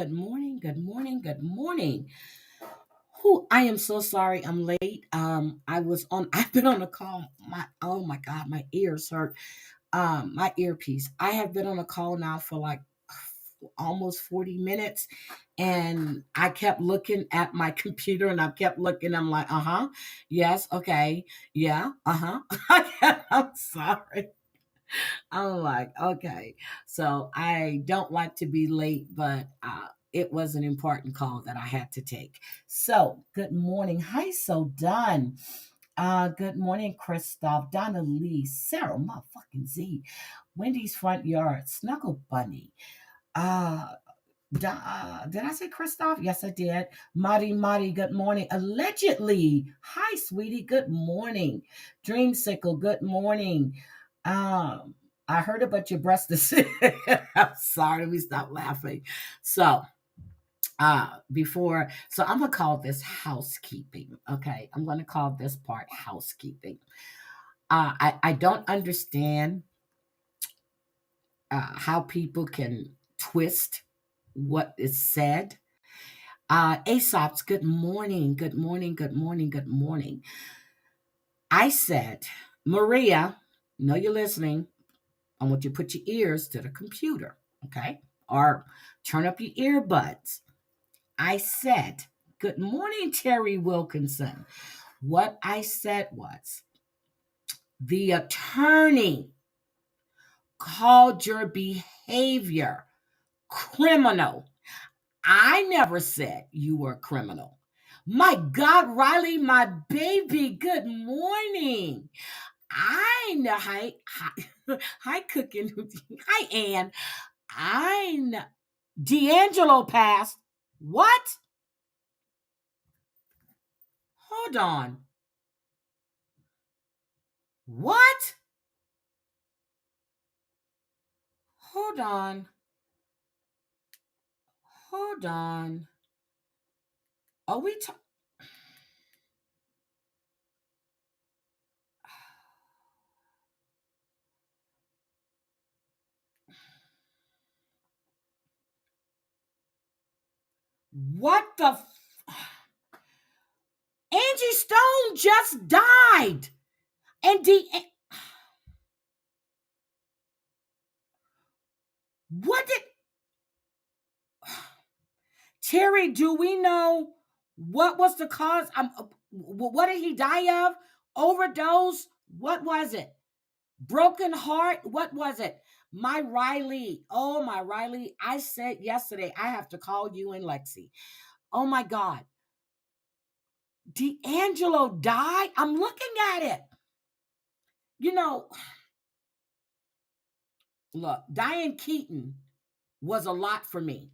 Good morning. Good morning. Good morning. Who I am so sorry I'm late. I've been on a call. Oh my god, my ears hurt. My earpiece. I have been on a call now for like almost 40 minutes, and I kept looking at my computer and I kept looking. I'm like, uh-huh, yes, okay, yeah, uh-huh. I'm sorry. I'm like, okay. So I don't like to be late, but it was an important call that I had to take. So good morning. Hi, so done. Good morning, Christoph, Donna Lee, Sarah, motherfucking Z, Wendy's front yard, Snuggle Bunny. Uh, did I say Christoph? Yes, I did. Marty, good morning. Allegedly. Hi, sweetie. Good morning. Dreamsicle, good morning. Um, I heard about your breast. I'm sorry, let me stop laughing. So, I'm gonna call this housekeeping. Okay, I'm gonna call this part housekeeping. I don't understand how people can twist what is said. Aesop's, good morning, good morning, good morning, good morning. I said, Maria, know you're listening. I want you to put your ears to the computer, okay? Or turn up your earbuds. I said, good morning, Terry Wilkinson. What I said was, the attorney called your behavior criminal. I never said you were a criminal. My God, Riley, my baby, good morning. I know. Hi, cooking. Hi, Ann. I know. D'Angelo passed. What? Hold on. What? Hold on. Hold on. Are we talking? What the? Angie Stone just died. And what did Terry? Do we know what was the cause? What did he die of? Overdose? What was it? Broken heart? What was it? My Riley. Oh, my Riley. I said yesterday, I have to call you and Lexi. Oh my God. D'Angelo died? I'm looking at it. You know, look, Diane Keaton was a lot for me.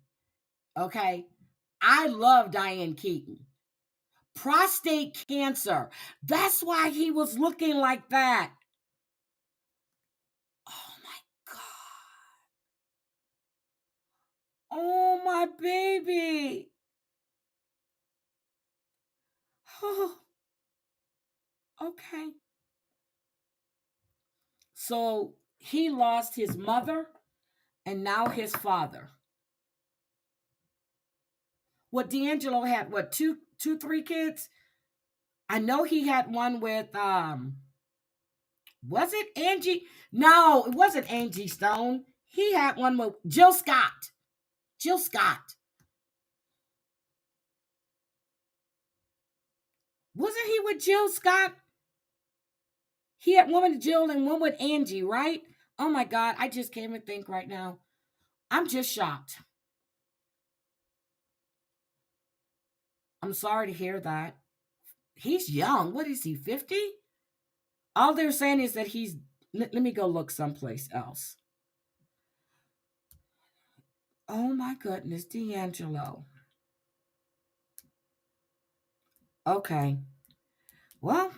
Okay. I love Diane Keaton. Prostate cancer. That's why he was looking like that. Oh my God. Oh my baby. Oh, okay. So he lost his mother and now his father. What D'Angelo had, what, three kids? I know he had one with was it Angie? No, it wasn't Angie Stone. He had one with Jill Scott. Jill Scott. Wasn't he with Jill Scott? He had one with Jill and one with Angie, right? Oh my God, I just can't even think right now. I'm just shocked. I'm sorry to hear that. He's young. What is he, 50? All they're saying is that let me go look someplace else. Oh my goodness, D'Angelo. Okay. Well,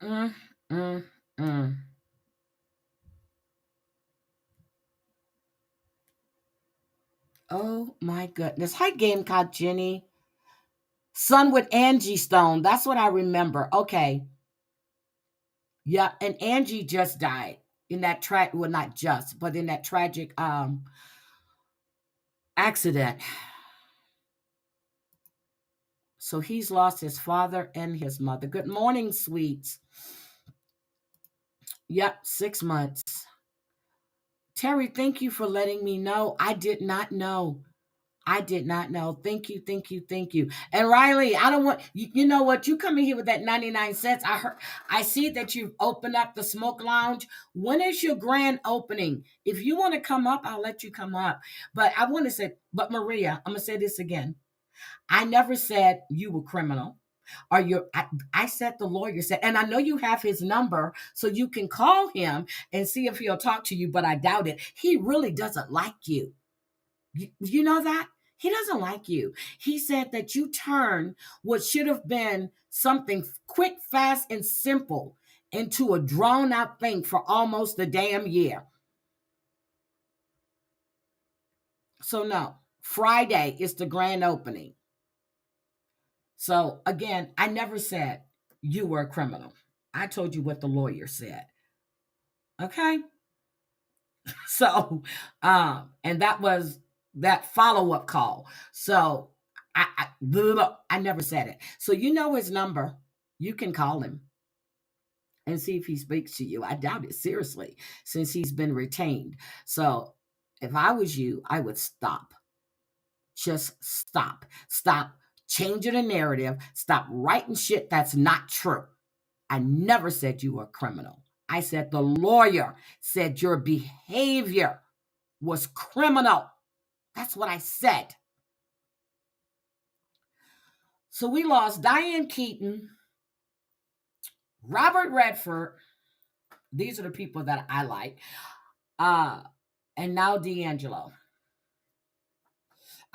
mm, mm, mm. Oh my goodness. Hi, Gamecock Jenny. Son with Angie Stone. That's what I remember. Okay. Yeah, and Angie just died in that well, not just, but in that tragic accident. So he's lost his father and his mother. Good morning, sweets. Yep, 6 months. Terry, thank you for letting me know. I did not know. I did not know. Thank you, thank you, thank you. And Riley, I don't want you know what? You come in here with that 99 cents. I see that you've opened up the smoke lounge. When is your grand opening? If you want to come up, I'll let you come up. But I want to say, but Maria, I'm gonna say this again. I never said you were criminal. Or I said the lawyer said, and I know you have his number, so you can call him and see if he'll talk to you, but I doubt it. He really doesn't like you. You know that? He doesn't like you. He said that you turn what should have been something quick, fast, and simple into a drawn out thing for almost a damn year. So, no, Friday is the grand opening. So, again, I never said you were a criminal. I told you what the lawyer said. Okay? So, and that was that follow up call. So, I never said it. So, you know his number. You can call him and see if he speaks to you. I doubt it, seriously, since he's been retained. So, if I was you, I would stop. Just stop. Stop changing the narrative. Stop writing shit that's not true. I never said you were a criminal. I said the lawyer said your behavior was criminal. That's what I said. So we lost Diane Keaton, Robert Redford. These are the people that I like. Uh, and now D'Angelo.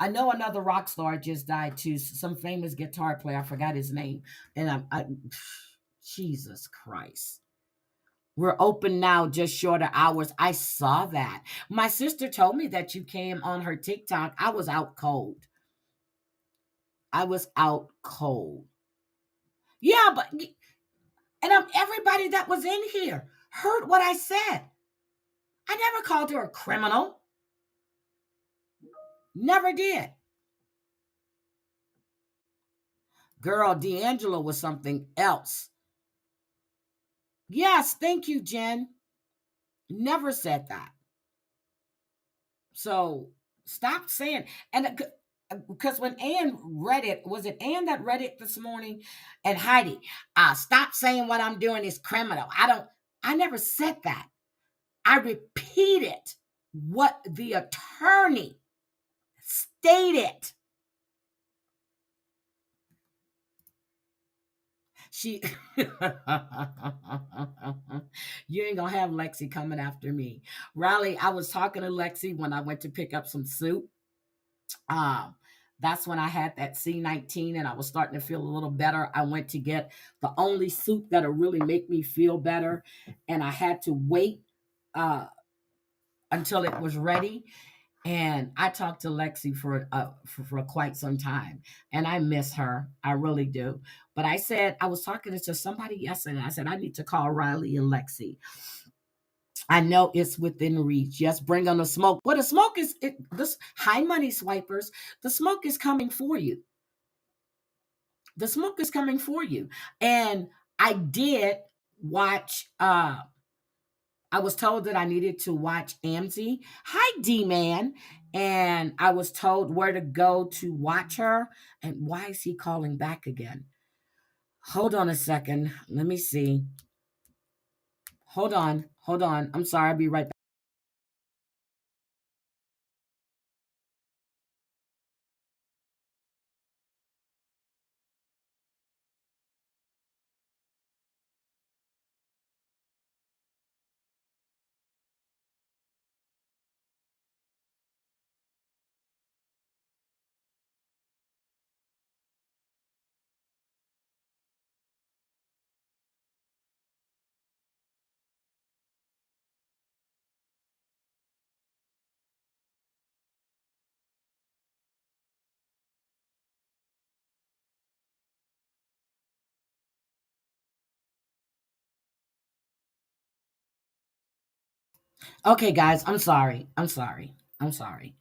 I know another rock star just died too. Some famous guitar player. I forgot his name. And Jesus Christ. We're open now, just short of hours. I saw that. My sister told me that you came on her TikTok. I was out cold. I was out cold. Yeah, but everybody that was in here heard what I said. I never called her a criminal. Never did. Girl, D'Angelo was something else. Yes, thank you, Jen. Never said that. So stop saying, and because when Ann read it, was it Ann that read it this morning? And Heidi, stop saying what I'm doing is criminal. I never said that. I repeated what the attorney stated. She, you ain't gonna have Lexi coming after me. Riley, I was talking to Lexi when I went to pick up some soup. Um, that's when I had that C19 and I was starting to feel a little better. I went to get the only soup that'll really make me feel better. And I had to wait uh, until it was ready. And I talked to Lexi for quite some time, and I miss her. I really do. But I said I was talking to somebody yesterday. I said I need to call Riley and Lexi. I know it's within reach. Yes, bring on the smoke. Well, the smoke is this high money swipers. The smoke is coming for you. The smoke is coming for you. And I did watch. I was told that I needed to watch Amzi. Hi, D Man. And I was told where to go to watch her. And why is he calling back again? Hold on a second. Let me see. Hold on. Hold on. I'm sorry. I'll be right back. Okay, guys, I'm sorry. I'm sorry. I'm sorry.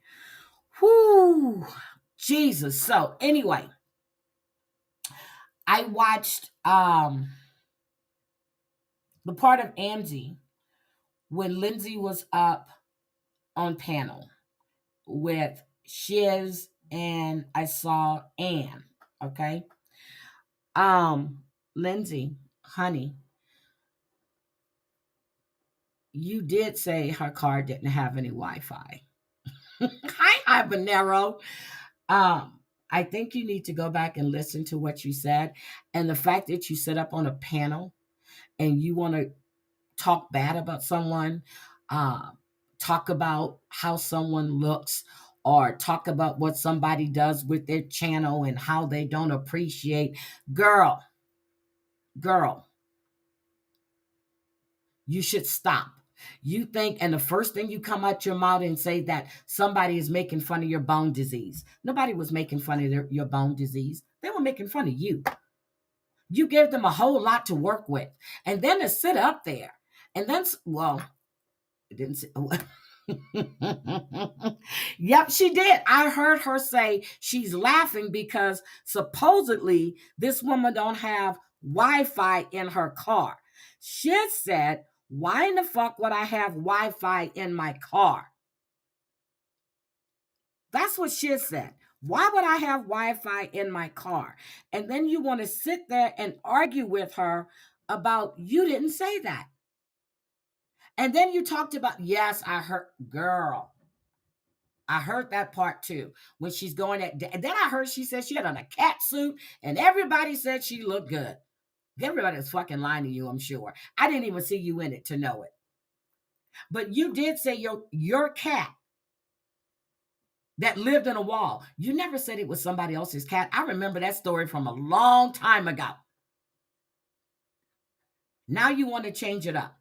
Whoo, Jesus. So anyway, I watched the part of Angie when Lindsay was up on panel with Shiz and I saw Anne. Okay. Um, Lindsay, honey, you did say her car didn't have any Wi-Fi. Hi, Habanero. Um, I think you need to go back and listen to what you said. And the fact that you sit up on a panel and you want to talk bad about someone, uh, talk about how someone looks, or talk about what somebody does with their channel and how they don't appreciate. Girl, girl, you should stop. You think, and the first thing you come out your mouth and say that somebody is making fun of your bone disease. Nobody was making fun of your bone disease. They were making fun of you. You gave them a whole lot to work with. And then to sit up there and then, well, it didn't sit. Yep, she did. I heard her say she's laughing because supposedly this woman don't have Wi-Fi in her car. She said, why in the fuck would I have Wi-Fi in my car? That's what she said. Why would I have Wi-Fi in my car? And then you want to sit there and argue with her about you didn't say that. And then you talked about, yes, I heard, girl. I heard that part too. When she's going at, and then I heard she said she had on a cat suit, and everybody said she looked good. Everybody was fucking lying to you, I'm sure. I didn't even see you in it to know it. But you did say your cat that lived in a wall. You never said it was somebody else's cat. I remember that story from a long time ago. Now you want to change it up.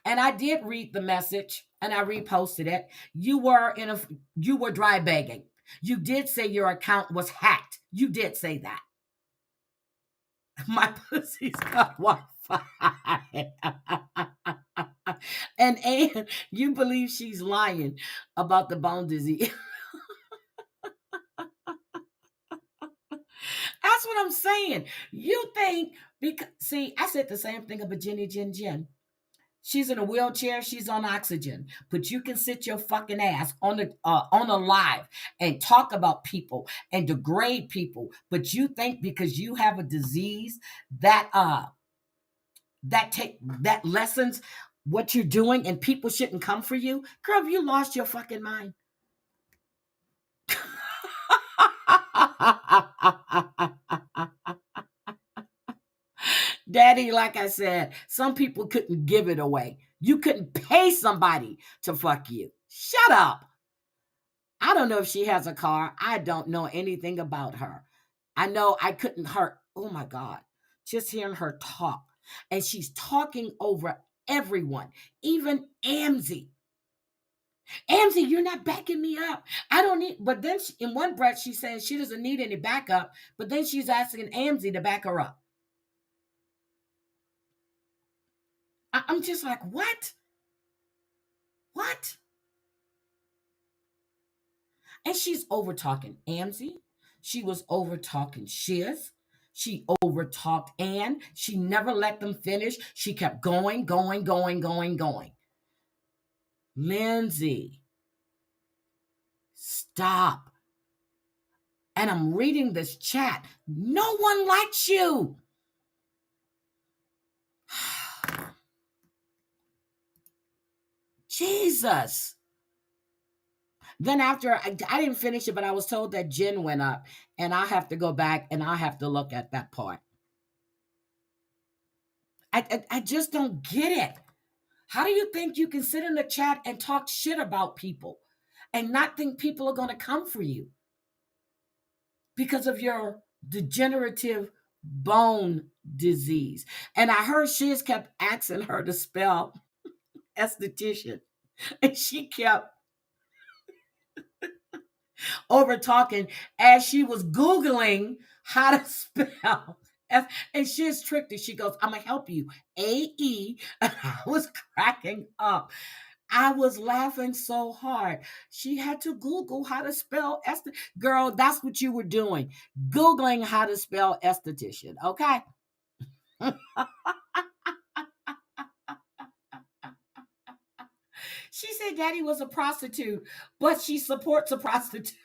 And I did read the message and I reposted it. You were dry begging. You did say your account was hacked. You did say that. My pussy's got Wi-Fi. And you believe she's lying about the bone disease. That's what I'm saying. You think because see, I said the same thing about Jenny Jen Jen. She's in a wheelchair. She's on oxygen, but you can sit your fucking ass on a live and talk about people and degrade people. But you think because you have a disease that lessens what you're doing and people shouldn't come for you, girl. You lost your fucking mind. Daddy, like I said, some people couldn't give it away. You couldn't pay somebody to fuck you. Shut up. I don't know if she has a car. I don't know anything about her. I know I couldn't hurt. Oh my God. Just hearing her talk. And she's talking over everyone, even Amzie. Amzie, you're not backing me up. I don't need, but then in one breath, she's saying she doesn't need any backup, but then she's asking Amzie to back her up. I'm just like, what? What? And she's over talking Amzie. She was over talking Shiz. She over talked Anne. She never let them finish. She kept going, going, going, going, going. Lindsay, stop. And I'm reading this chat. No one likes you. Jesus. Then after I didn't finish it, but I was told that Jen went up, and I have to go back and I have to look at that part. I just don't get it. How do you think you can sit in the chat and talk shit about people and not think people are going to come for you because of your degenerative bone disease? And I heard Shiz kept asking her to spell esthetician, and she kept over talking as she was Googling how to spell And she's tricked. She goes, I'm gonna help you. AE. I was cracking up. I was laughing so hard. She had to Google how to spell Esther. Girl, that's what you were doing. Googling how to spell esthetician. Okay. She said daddy was a prostitute, but she supports a prostitute.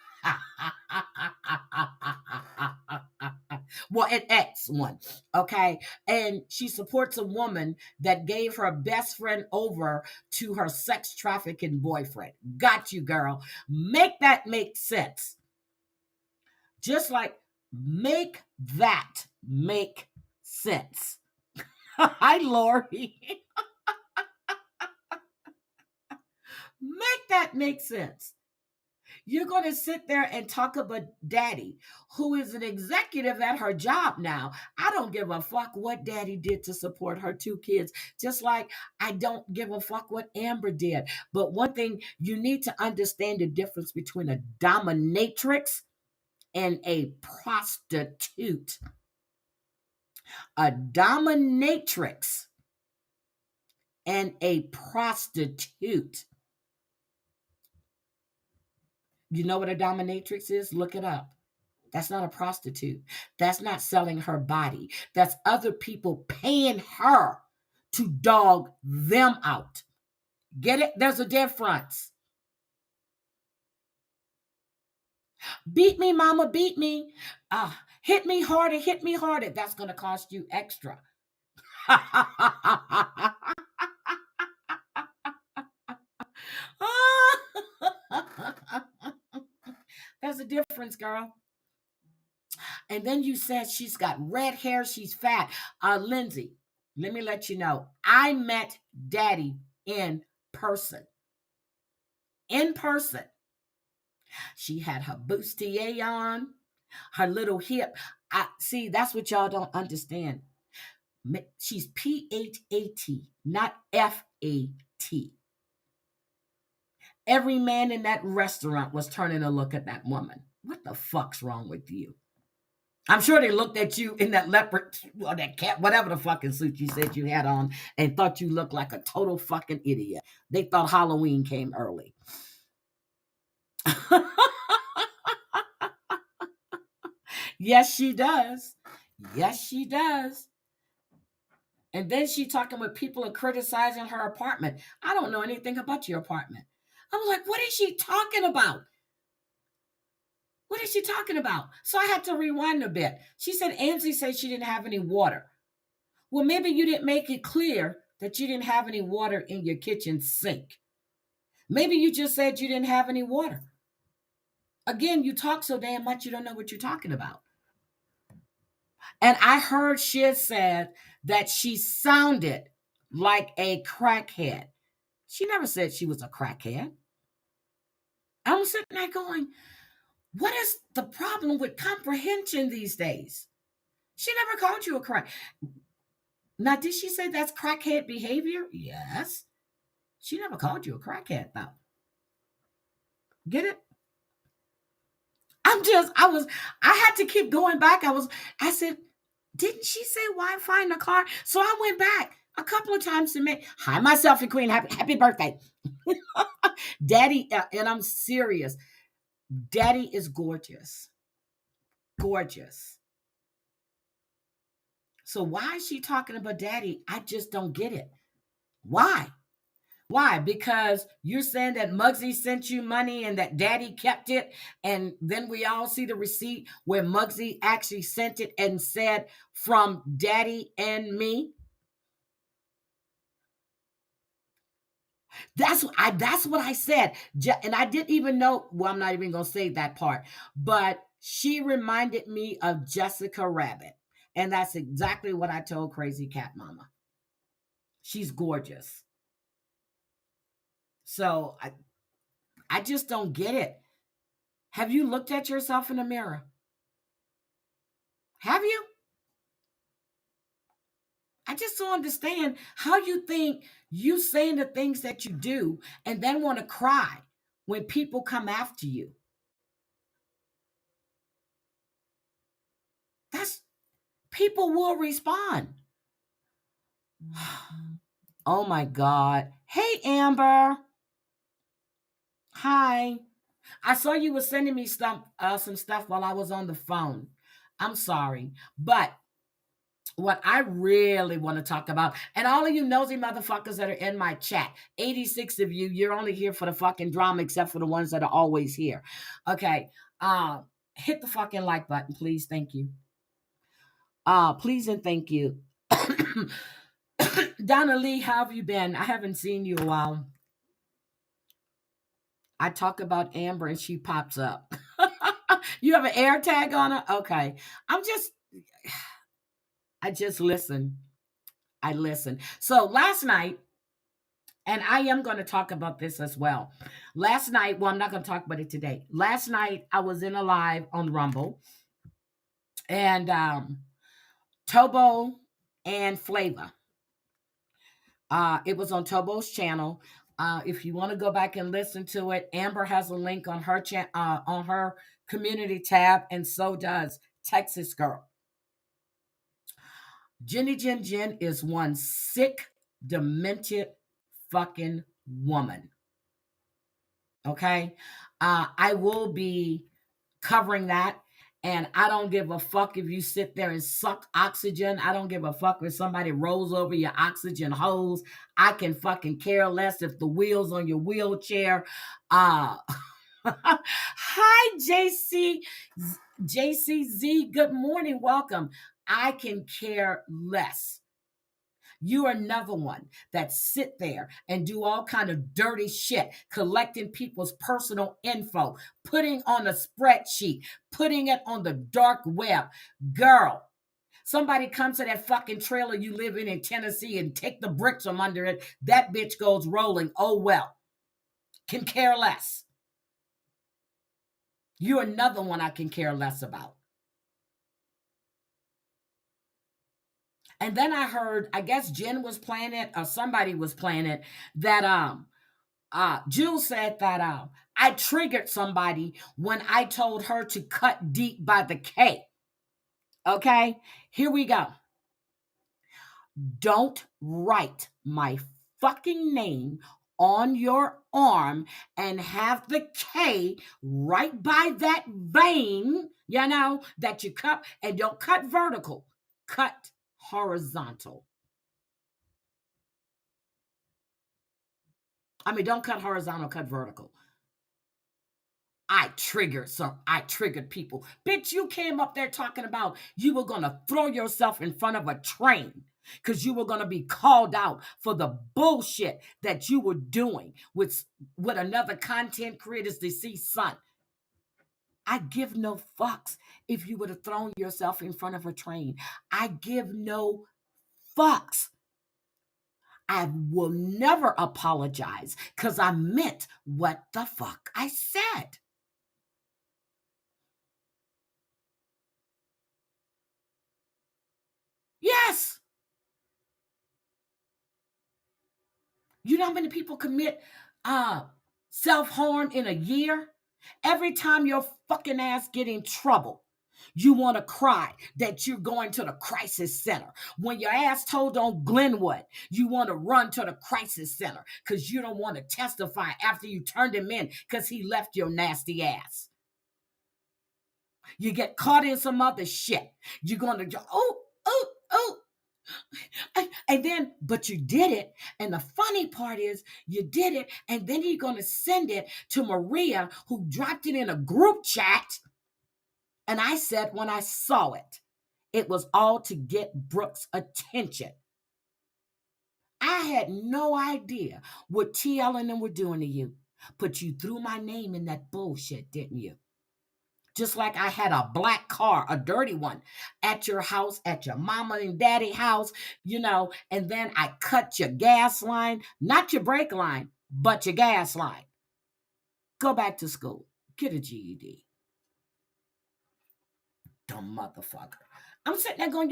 Well, an ex one, okay? And she supports a woman that gave her best friend over to her sex trafficking boyfriend. Got you, girl. Make that make sense. Just like make that make sense. Hi, Lori. Make that make sense. You're going to sit there and talk about daddy, who is an executive at her job now. I don't give a fuck what daddy did to support her two kids, just like I don't give a fuck what Amber did. But one thing, you need to understand the difference between a dominatrix and a prostitute. A dominatrix and a prostitute. You know what a dominatrix is? Look it up. That's not a prostitute. That's not selling her body. That's other people paying her to dog them out. Get it? There's a difference. Beat me, mama, beat me. Hit me harder, hit me harder. That's going to cost you extra. There's a difference, girl. And then you said she's got red hair, she's fat. Lindsay, let me let you know, I met daddy in person. In person. She had her bustier on, her little hip. See, that's what y'all don't understand. She's PHAT, not FAT. Every man in that restaurant was turning to look at that woman. What the fuck's wrong with you? I'm sure they looked at you in that leopard or that cat, whatever the fucking suit you said you had on, and thought you looked like a total fucking idiot. They thought Halloween came early. Yes, she does. Yes, she does. And then she talking with people and criticizing her apartment. I don't know anything about your apartment. I was like, what is she talking about? What is she talking about? So I had to rewind a bit. She said Angie said she didn't have any water. Well, maybe you didn't make it clear that you didn't have any water in your kitchen sink. Maybe you just said you didn't have any water. Again, you talk so damn much you don't know what you're talking about. And I heard she said that she sounded like a crackhead. She never said she was a crackhead. I was sitting there going, what is the problem with comprehension these days? She never called you a crack. Now, did she say that's crackhead behavior? Yes. She never called you a crackhead, though. Get it? I had to keep going back. I said, didn't she say Wi-Fi in the car? So I went back a couple of times to make, hi, myself and Queen, happy birthday. Daddy, and I'm serious. Daddy is gorgeous. Gorgeous. So why is she talking about daddy? I just don't get it. Why? Why? Because you're saying that Muggsy sent you money and that daddy kept it. And then we all see the receipt where Muggsy actually sent it and said from daddy and me. That's what I said. And I didn't even know. Well, I'm not even going to say that part. But she reminded me of Jessica Rabbit. And that's exactly what I told Crazy Cat Mama. She's gorgeous. So I just don't get it. Have you looked at yourself in the mirror? Have you? I just don't understand how you think you saying the things that you do and then want to cry when people come after you. That's people will respond. Oh my God. Hey, Amber. Hi. I saw you were sending me some stuff while I was on the phone. I'm sorry. But what I really want to talk about, and all of you nosy motherfuckers that are in my chat, 86 of you, you're only here for the fucking drama, except for the ones that are always here. Okay. Hit the fucking like button, please. Thank you. Please and thank you. Donna Lee, how have you been? I haven't seen you a while. I talk about Amber and she pops up. You have an air tag on her? Okay. I just listen. I listen. So last night, and I am going to talk about this as well. Last night, well, I'm not going to talk about it today. Last night, I was in a live on Rumble, and Tobo and Flavor. It was on Tobo's channel. If you want to go back and listen to it, Amber has a link on her on her community tab, and so does Texas Girl. Jenny Jen Jen is one sick, demented fucking woman. Okay? I will be covering that. And I don't give a fuck if you sit there and suck oxygen. I don't give a fuck if somebody rolls over your oxygen hose. I can fucking care less if the wheels on your wheelchair. Hi, JCZ. Good morning. Welcome. I can care less. You are another one that sit there and do all kind of dirty shit, collecting people's personal info, putting on a spreadsheet, putting it on the dark web. Girl, somebody comes to that fucking trailer you live in Tennessee and take the bricks from under it. That bitch goes rolling. Oh, well. Can care less. You're another one I can care less about. And then I heard, I guess Jen was playing it or somebody was playing it, that Jules said that I triggered somebody when I told her to cut deep by the K. Okay, here we go. Don't write my fucking name on your arm and have the K right by that vein, that you cut, and don't cut vertical, cut horizontal. I mean, don't cut horizontal, cut vertical. I triggered people. Bitch, you came up there talking about you were going to throw yourself in front of a train because you were going to be called out for the bullshit that you were doing with another content creator's deceased son. I give no fucks if you would have thrown yourself in front of a train. I give no fucks. I will never apologize because I meant what the fuck I said. Yes. You know how many people commit self-harm in a year? Every time your fucking ass get in trouble, you want to cry that you're going to the crisis center. When your ass told on Glenwood, you want to run to the crisis center because you don't want to testify after you turned him in because he left your nasty ass. You get caught in some other shit. You're going to, oh. And then, but you did it. And the funny part is you did it. And then you're going to send it to Maria, who dropped it in a group chat. And I said, when I saw it, it was all to get Brooke's attention. I had no idea what TL and them were doing to you. But you threw my name in that bullshit, didn't you? Just like I had a black car, a dirty one, at your house, at your mama and daddy house, and then I cut your gas line, not your brake line, but your gas line. Go back to school. Get a GED. Dumb motherfucker. I'm sitting there going,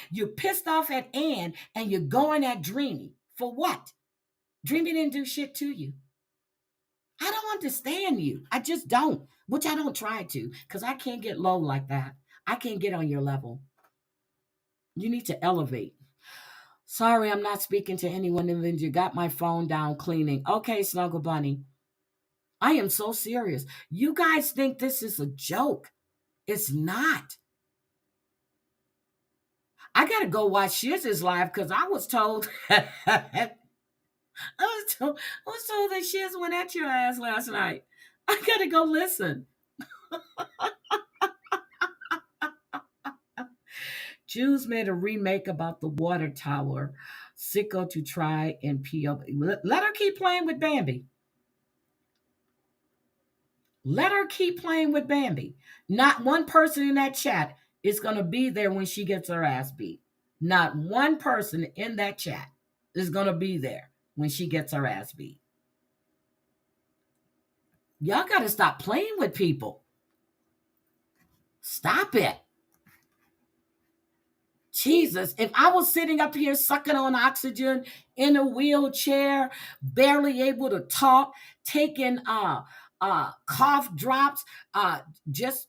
you're pissed off at Ann and you're going at Dreamy. For what? Dreamy didn't do shit to you. I don't understand you. I just don't, which I don't try to, because I can't get low like that. I can't get on your level. You need to elevate. Sorry, I'm not speaking to anyone. And then you got my phone down cleaning. Okay, Snuggle Bunny. I am so serious. You guys think this is a joke. It's not. I gotta go watch Shiz's live because I was told I was told that Shiz went at your ass last night. I gotta go listen. Jews made a remake about the water tower. Sicko to try and PO. Let her keep playing with Bambi. Let her keep playing with Bambi. Not one person in that chat is going to be there when she gets her ass beat. Not one person in that chat is going to be there when she gets her ass beat. Y'all got to stop playing with people. Stop it. Jesus, if I was sitting up here sucking on oxygen in a wheelchair, barely able to talk, taking cough drops, just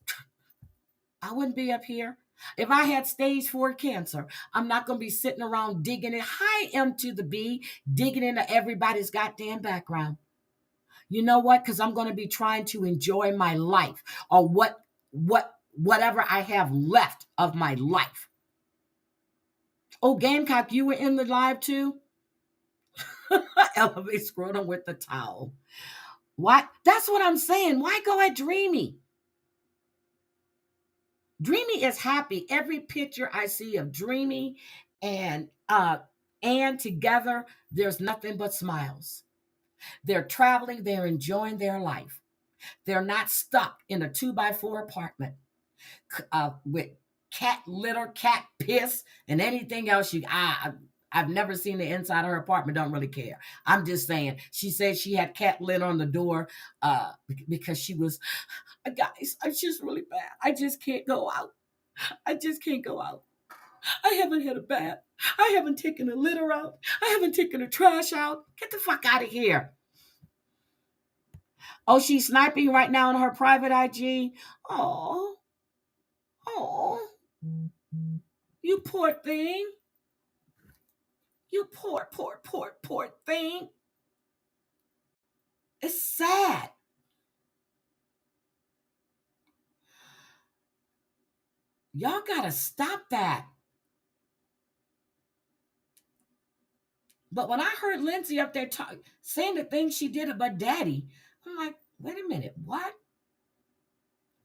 I wouldn't be up here. If I had stage 4 cancer, I'm not going to be sitting around digging it. Hi, M to the B, digging into everybody's goddamn background. You know what? Because I'm going to be trying to enjoy my life or whatever I have left of my life. Oh, Gamecock, you were in the live too? Elevate scrotum with the towel. What? That's what I'm saying. Why go at Dreamy? Dreamy is happy. Every picture I see of Dreamy and together, there's nothing but smiles. They're traveling, they're enjoying their life. They're not stuck in a 2x4 apartment with cat litter, cat piss, and anything else. I've never seen the inside of her apartment. Don't really care. I'm just saying. She said she had cat litter on the door because she was, guys, it's just really bad. I just can't go out. I just can't go out. I haven't had a bath. I haven't taken a litter out. I haven't taken the trash out. Get the fuck out of here. Oh, she's sniping right now on her private IG. Oh, oh, you poor thing. You poor thing. It's sad. Y'all gotta stop that. But when I heard Lindsay up there saying the things she did about Daddy, I'm like, wait a minute, what?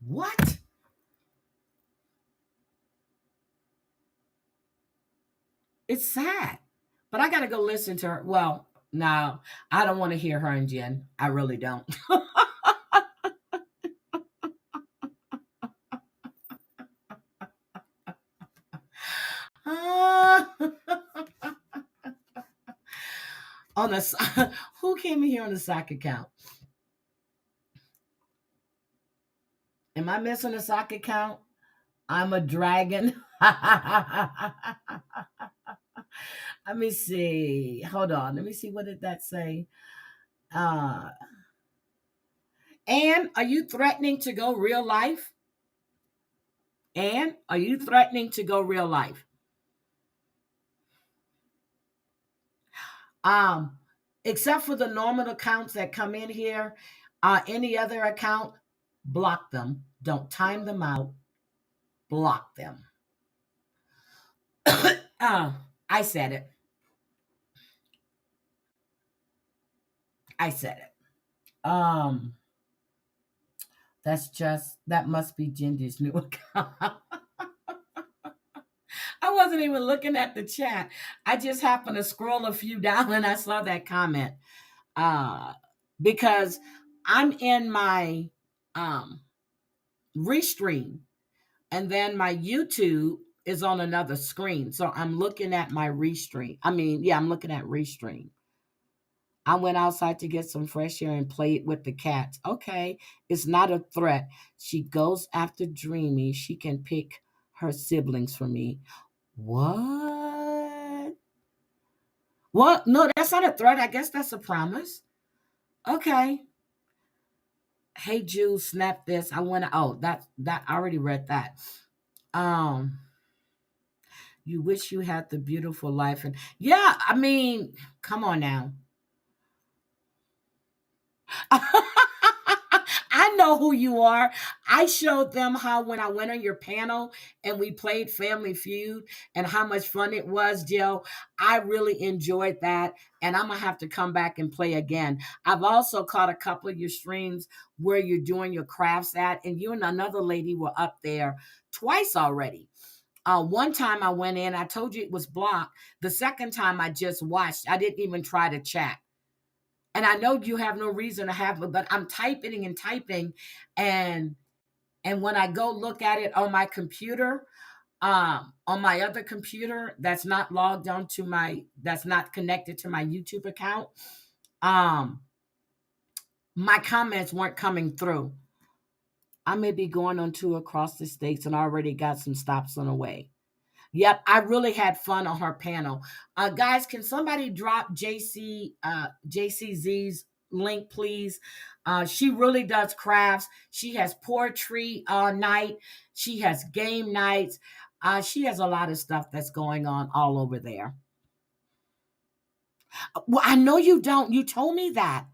What? It's sad. But I gotta go listen to her. Well, no, I don't want to hear her and Jen. I really don't. On the who came in here on the sock account? Am I missing a sock account? I'm a dragon. Let me see. Hold on. Let me see. What did that say? Uh, Anne, are you threatening to go real life? Anne, are you threatening to go real life? Um, except for the normal accounts that come in here, any other account, block them. Don't time them out. Block them. I said it. I said it. That must be Ginger's new account. I wasn't even looking at the chat. I just happened to scroll a few down and I saw that comment. Because I'm in my restream and then my YouTube is on another screen. So I'm looking at my restream. I'm looking at restream. I went outside to get some fresh air and played with the cats. Okay, it's not a threat. She goes after Dreamy. She can pick her siblings for me. What? What? No, that's not a threat. I guess that's a promise. Okay. Hey, Jude, snap this. I want to. Oh, that I already read that. Um, You wish you had the beautiful life. And yeah, I mean, come on now. I know who you are. I showed them how when I went on your panel and we played Family Feud and how much fun it was, Jill. I really enjoyed that. And I'm going to have to come back and play again. I've also caught a couple of your streams where you're doing your crafts at, and you and another lady were up there twice already. One time I went in, I told you it was blocked. The second time I just watched, I didn't even try to chat. And I know you have no reason to have it, but I'm typing and typing, and when I go look at it on my computer, on my other computer that's not logged on to that's not connected to my YouTube account, um, my comments weren't coming through. I may be going on tour across the states and already got some stops on the way. Yep, I really had fun on her panel. Guys, can somebody drop JCZ's link, please? She really does crafts. She has poetry night. She has game nights. She has a lot of stuff that's going on all over there. Well, I know you don't. You told me that.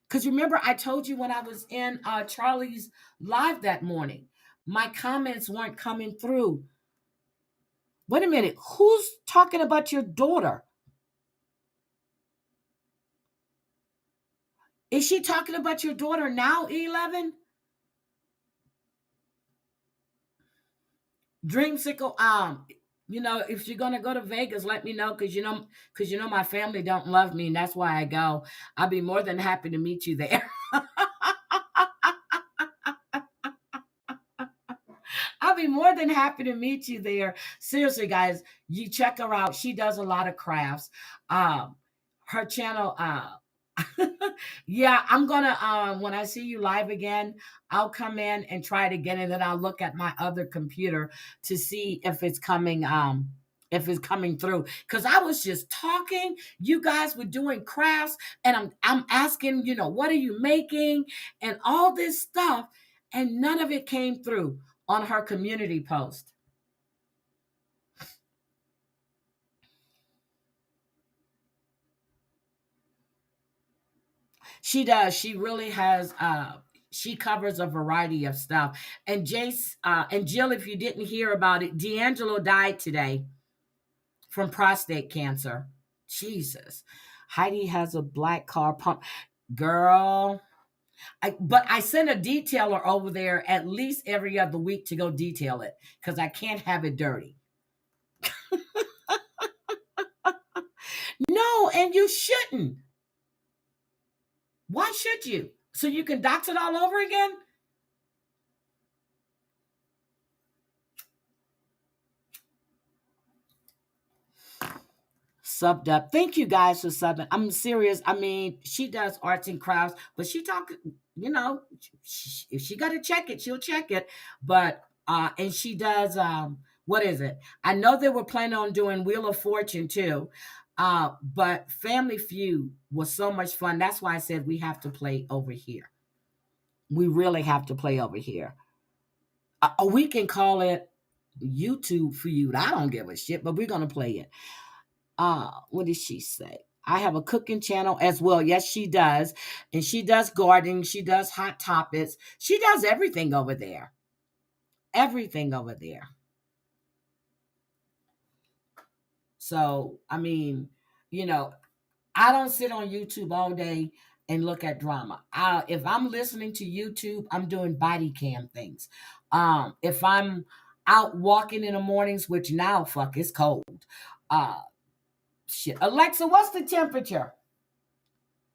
Because remember, I told you when I was in Charlie's live that morning, my comments weren't coming through. Wait a minute. Who's talking about your daughter? Is she talking about your daughter now, 11? Dreamsicle, if you're gonna go to Vegas, let me know because my family don't love me, and that's why I go. I'll be more than happy to meet you there. I'll be more than happy to meet you there. Seriously, guys, you check her out. She does a lot of crafts. Her channel, yeah, I'm gonna when I see you live again, I'll come in and try it again, and then I'll look at my other computer to see if it's coming through. Because I was just talking, you guys were doing crafts, and I'm asking, what are you making and all this stuff, and none of it came through on her community post. She does. She really has. She covers a variety of stuff. And Jace and Jill, if you didn't hear about it, D'Angelo died today from prostate cancer. Jesus. Heidi has a black car pump. Girl. But I send a detailer over there at least every other week to go detail it because I can't have it dirty. No, and you shouldn't. Why should you? So you can dox it all over again? Subbed up. Thank you guys for subbing. I'm serious. I mean, she does arts and crafts, but she talk, if she got to check it, she'll check it. But and she does what is it? I know they were planning on doing Wheel of Fortune too. But Family Feud was so much fun. That's why I said we have to play over here. We really have to play over here. We can call it YouTube Feud. I don't give a shit, but we're gonna play it. What did she say? I have a cooking channel as well. Yes, she does. And she does gardening. She does hot topics. She does everything over there. Everything over there. So, I mean, I don't sit on YouTube all day and look at drama. If I'm listening to YouTube, I'm doing body cam things. If I'm out walking in the mornings, which now, fuck, it's cold. Uh, Shit. Alexa, what's the temperature?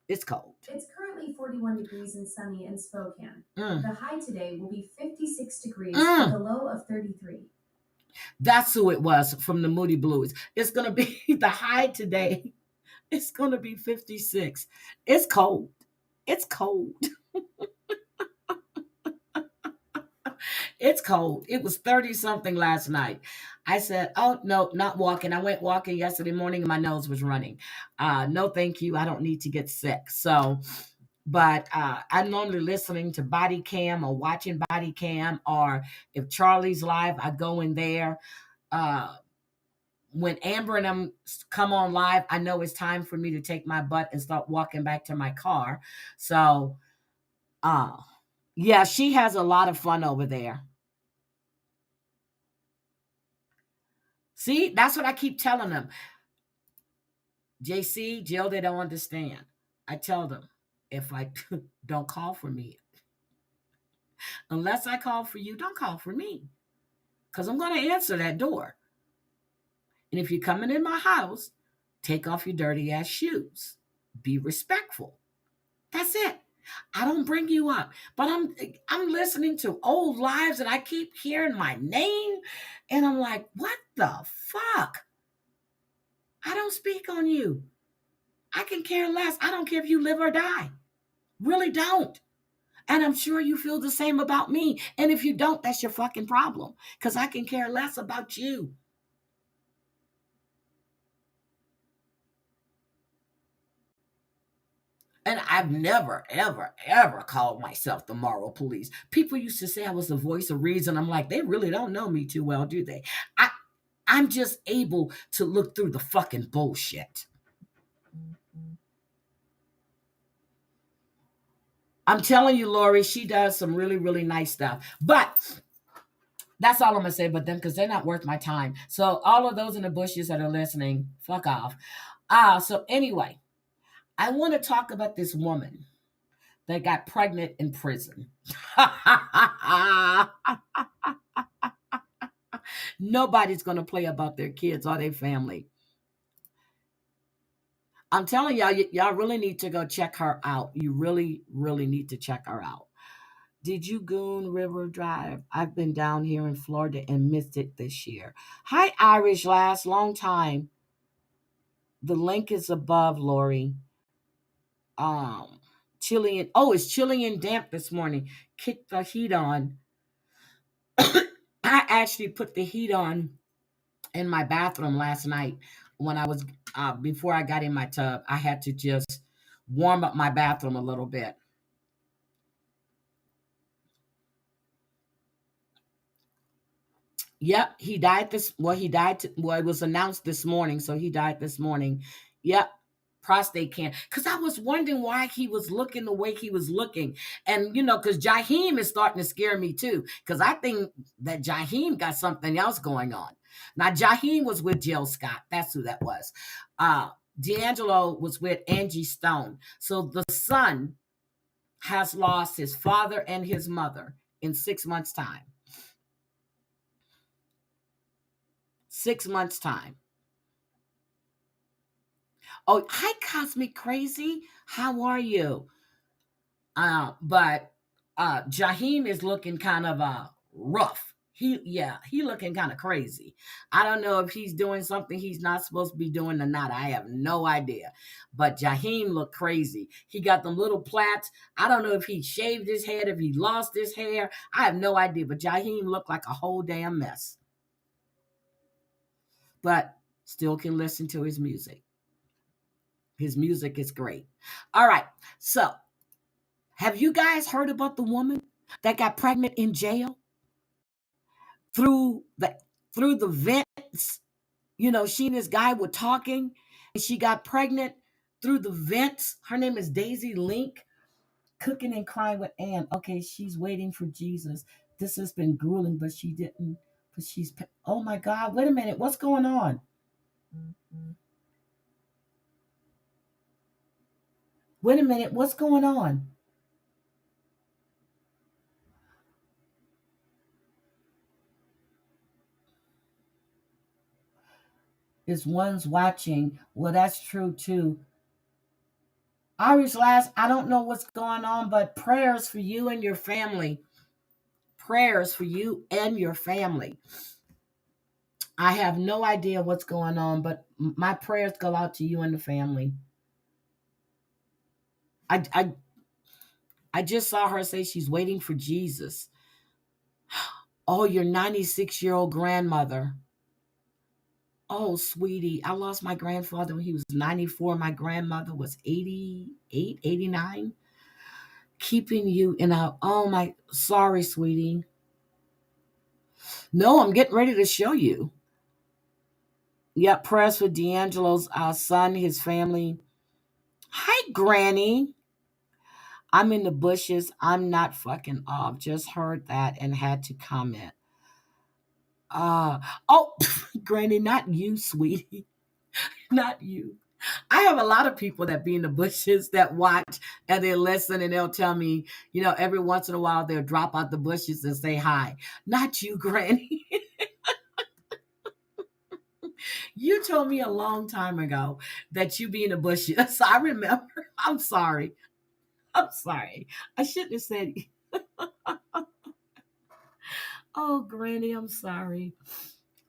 It's cold. It's currently 41 degrees and sunny in Spokane. The high today will be 56 degrees with a low of 33. That's who it was from the Moody Blues. It's going to be the high today. It's going to be 56. It's cold. It's cold. It's cold. It was 30 something last night. I said, oh, no, not walking. I went walking yesterday morning and my nose was running. No, thank you. I don't need to get sick. So, but I'm normally listening to body cam or watching body cam, or if Charlie's live, I go in there. when Amber and them come on live, I know it's time for me to take my butt and start walking back to my car. So, yeah, she has a lot of fun over there. See, that's what I keep telling them. JC, Jill, they don't understand. I tell them, if I don't call for me, unless I call for you, don't call for me. Because I'm going to answer that door. And if you're coming in my house, take off your dirty ass shoes. Be respectful. That's it. I don't bring you up. But I'm listening to old lives and I keep hearing my name. And I'm like, what the fuck? I don't speak on you. I can care less. I don't care if you live or die. Really don't. And I'm sure you feel the same about me. And if you don't, that's your fucking problem. Because I can care less about you. And I've never, ever, ever called myself the moral police. People used to say I was the voice of reason. I'm like, they really don't know me too well, do they? I'm just able to look through the fucking bullshit. I'm telling you, Lori, she does some really, really nice stuff. But that's all I'm going to say about them because they're not worth my time. So all of those in the bushes that are listening, fuck off. So anyway, I want to talk about this woman that got pregnant in prison. Nobody's going to play about their kids or their family. I'm telling y'all, y'all really need to go check her out. You really, really need to check her out. Did you Goon River Drive? I've been down here in Florida and missed it this year. Hi, Irish Lass. Long time. The link is above, Lori. Chilly and it's chilly and damp this morning. Kick the heat on. I actually put the heat on in my bathroom last night when I was before I got in my tub. I had to just warm up my bathroom a little bit. Yep, he died it was announced this morning, so he died this morning. Yep, prostate cancer. Because I was wondering why he was looking the way he was looking. And, because Jaheim is starting to scare me too. Because I think that Jaheim got something else going on. Now, Jaheim was with Jill Scott. That's who that was. D'Angelo was with Angie Stone. So the son has lost his father and his mother in 6 months' time. 6 months' time. Oh, hi, Cosmic Crazy. How are you? But Jaheim is looking kind of rough. He looking kind of crazy. I don't know if he's doing something he's not supposed to be doing or not. I have no idea. But Jaheim looked crazy. He got them little plaits. I don't know if he shaved his head, if he lost his hair. I have no idea. But Jaheim looked like a whole damn mess. But still can listen to his music. His music is great. All right. So, have you guys heard about the woman that got pregnant in jail through the vents? She and this guy were talking, and she got pregnant through the vents. Her name is Daisy Link. Cooking and Crying with Ann. Okay, she's waiting for Jesus. This has been grueling, but she didn't. But she's. Oh my God! Wait a minute. What's going on? Wait a minute. What's going on? Is one's watching. Well, that's true too. Irish Lass, I don't know what's going on, but prayers for you and your family. Prayers for you and your family. I have no idea what's going on, but my prayers go out to you and the family. I just saw her say she's waiting for Jesus. Oh, your 96-year-old grandmother. Oh, sweetie, I lost my grandfather when he was 94. My grandmother was 88, 89. Keeping you in a, oh my, sorry, sweetie. No, I'm getting ready to show you. Yep, prayers for D'Angelo's son, his family. Hi, Granny. I'm in the bushes. I'm not fucking off. Just heard that and had to comment. Uh oh, Granny, not you, sweetie. Not you. I have a lot of people that be in the bushes that watch and they listen and they'll tell me, every once in a while they'll drop out the bushes and say hi. Not you, Granny. You told me a long time ago that you be in the bushes. I remember. I'm sorry. I'm sorry. I shouldn't have said. Oh, Granny, I'm sorry.